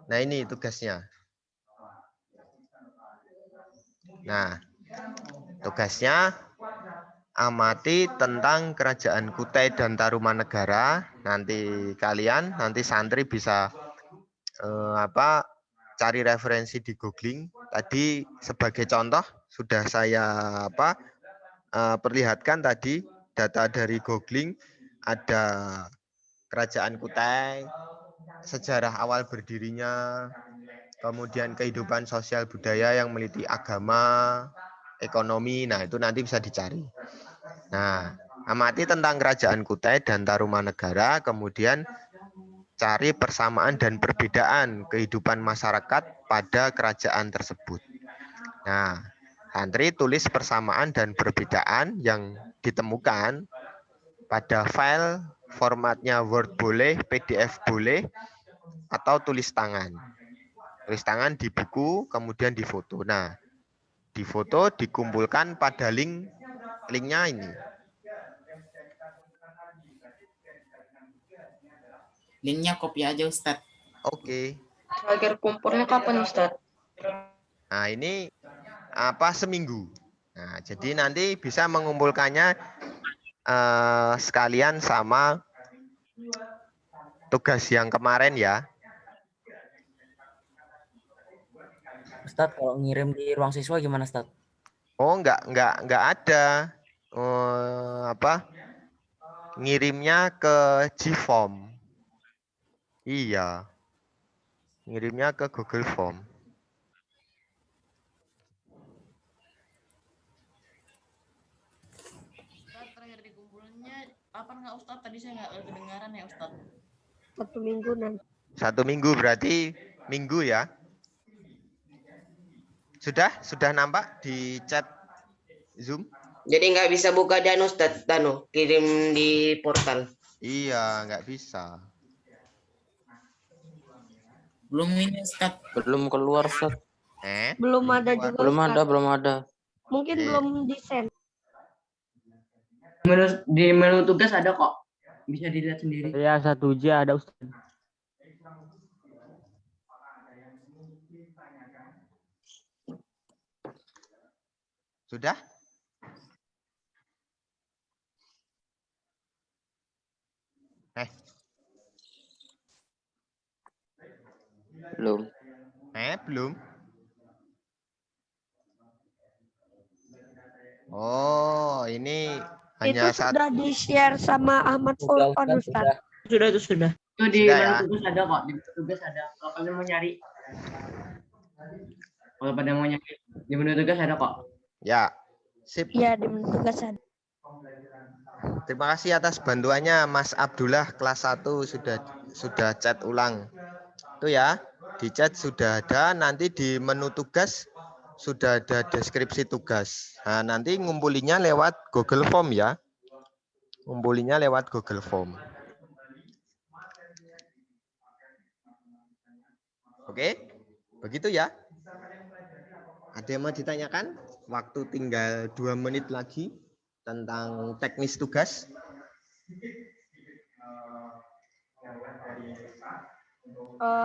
Nah, ini tugasnya. Nah, tugasnya amati tentang Kerajaan Kutai dan Tarumanegara. Nanti santri bisa cari referensi di googling. Tadi sebagai contoh sudah saya perlihatkan tadi data dari googling ada Kerajaan Kutai, sejarah awal berdirinya, kemudian kehidupan sosial budaya yang meliti agama, ekonomi. Nah, itu nanti bisa dicari. Nah, amati tentang Kerajaan Kutai dan Tarumanegara, kemudian cari persamaan dan perbedaan kehidupan masyarakat pada kerajaan tersebut. Nah, santri tulis persamaan dan perbedaan yang ditemukan pada file formatnya Word boleh, PDF boleh, atau tulis tangan. Tulis tangan di buku, kemudian difoto. Nah, difoto dikumpulkan pada linknya ini. Linknya copy aja Ustadz. Oke. Akhir kumpulnya kapan Ustadz? Nah, ini seminggu. Nah, jadi nanti bisa mengumpulkannya sekalian sama tugas yang kemarin ya. Ustadz, kalau ngirim di ruang siswa gimana Ustadz? Oh, enggak ada. Ngirimnya ke Gform. Iya. Ngirimnya ke Google Form. Ustadz, terakhir dikumpulnya kapan nggak Ustadz? Tadi saya nggak kedengaran ya Ustadz. 1 minggu nanti. 1 minggu berarti minggu ya. Sudah nampak di chat Zoom? Jadi nggak bisa buka Dano Ustadz, kirim di portal. Iya, nggak bisa. Belum ini Ustadz. Belum keluar Ustadz. Belum ada juga Ustadz. Belum ada. Mungkin belum di-send. Di menu tugas ada kok. Bisa dilihat sendiri. Ya, 1J ada Ustaz. Sudah? Belum. Belum. Oh, ini hanya itu sudah di-share sama Ahmad Furqan Ustaz. Sudah. Itu di Sudah, menu ya? tugas ada kok. Di menu tugas ada. Kalau kalian mau nyari. Kalau pada mau nyari di menu tugas ada kok. Ya. Sip. Iya, di menu tugas ada. Terima kasih atas bantuannya Mas Abdullah kelas 1 sudah chat ulang. Itu ya, di chat sudah ada, nanti di menu tugas sudah ada deskripsi tugas. Nah, nanti ngumpulinya lewat Google Form ya. Ngumpulinya lewat Google Form. Oke? Begitu ya. Ada yang mau ditanyakan? waktu tinggal 2 menit lagi tentang teknis tugas.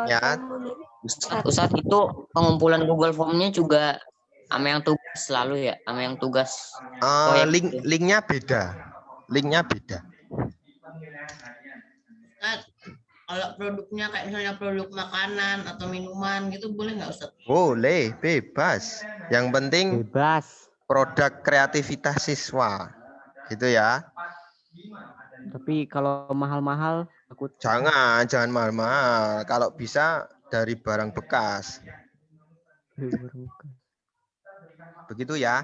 Ya. Ustadz itu pengumpulan Google Form-nya juga sama yang tugas selalu ya, sama yang tugas Linknya beda. Linknya beda. Ustadz, kalau produknya kayak misalnya produk makanan atau minuman gitu boleh nggak Ustadz? Boleh, bebas. Yang penting Bebas. produk kreativitas siswa. Gitu ya. Tapi kalau mahal-mahal takut. Jangan mahal-mahal. Kalau bisa dari barang bekas. Begitu ya.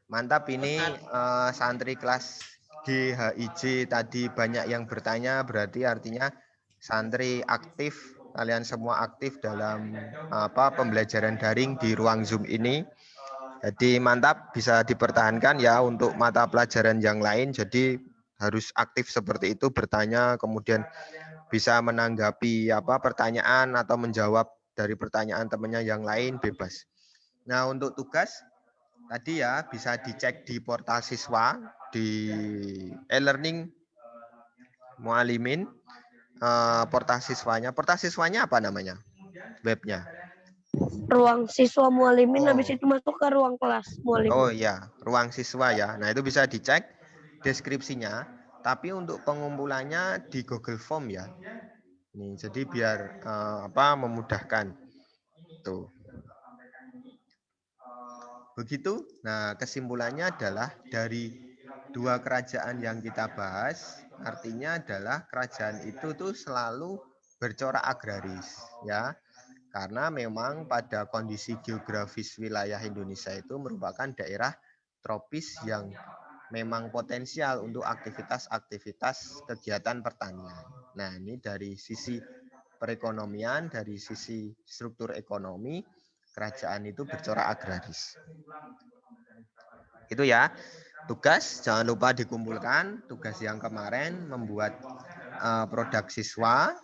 Mantap ini santri kelas GHIJ tadi banyak yang bertanya, berarti artinya santri aktif, kalian semua aktif dalam pembelajaran daring di ruang Zoom ini. Jadi mantap, bisa dipertahankan ya untuk mata pelajaran yang lain. Jadi harus aktif seperti itu, bertanya, kemudian bisa menanggapi pertanyaan atau menjawab dari pertanyaan temannya yang lain, bebas. Nah, untuk tugas tadi ya bisa dicek di portal siswa, di e-learning Mualimin, portal siswanya. Portal siswanya apa namanya? Webnya? Ruang siswa Mualimin, habis itu masuk ke ruang kelas Mualimin. Oh iya, ruang siswa ya. Nah, itu bisa dicek deskripsinya, tapi untuk pengumpulannya di Google Form ya. Nih, jadi biar memudahkan. Tuh. Begitu. Nah, kesimpulannya adalah dari 2 kerajaan yang kita bahas, artinya adalah kerajaan itu tuh selalu bercorak agraris, ya. Karena memang pada kondisi geografis wilayah Indonesia itu merupakan daerah tropis yang memang potensial untuk aktivitas-aktivitas kegiatan pertanian. Nah, ini dari sisi perekonomian, dari sisi struktur ekonomi, kerajaan itu bercorak agraris. Itu ya. Tugas jangan lupa dikumpulkan. Tugas yang kemarin membuat produk siswa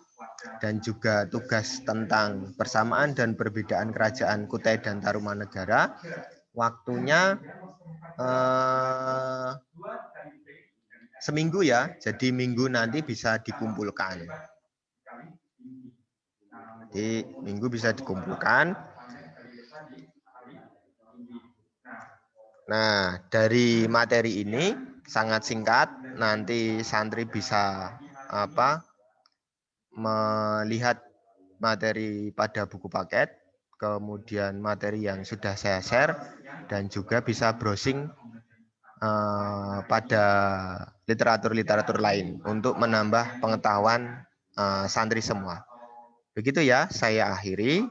dan juga tugas tentang persamaan dan perbedaan kerajaan Kutai dan Tarumanegara. Waktunya seminggu ya. Jadi minggu nanti bisa dikumpulkan. Jadi minggu bisa dikumpulkan. Nah, dari materi ini sangat singkat, nanti santri bisa melihat materi pada buku paket, kemudian materi yang sudah saya share, dan juga bisa browsing pada literatur-literatur lain untuk menambah pengetahuan santri semua. Begitu ya, saya akhiri.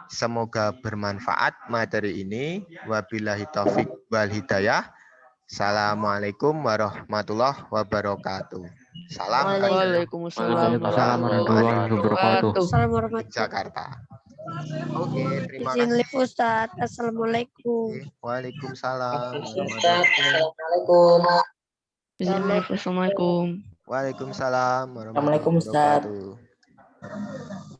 Semoga bermanfaat materi ini. Wabillahi taufik wal hidayah. Assalamualaikum warahmatullahi wabarakatuh. Salam Waalaikumsalam warahmatullahi wabarakatuh. Jakarta. Oke, terima Izin kasih. live Ustaz. Assalamualaikum. Waalaikumsalam. Assalamualaikum. Assalamualaikum. Waalaikumsalam warahmatullahi Assalamualaikum, Ustaz. wabarakatuh.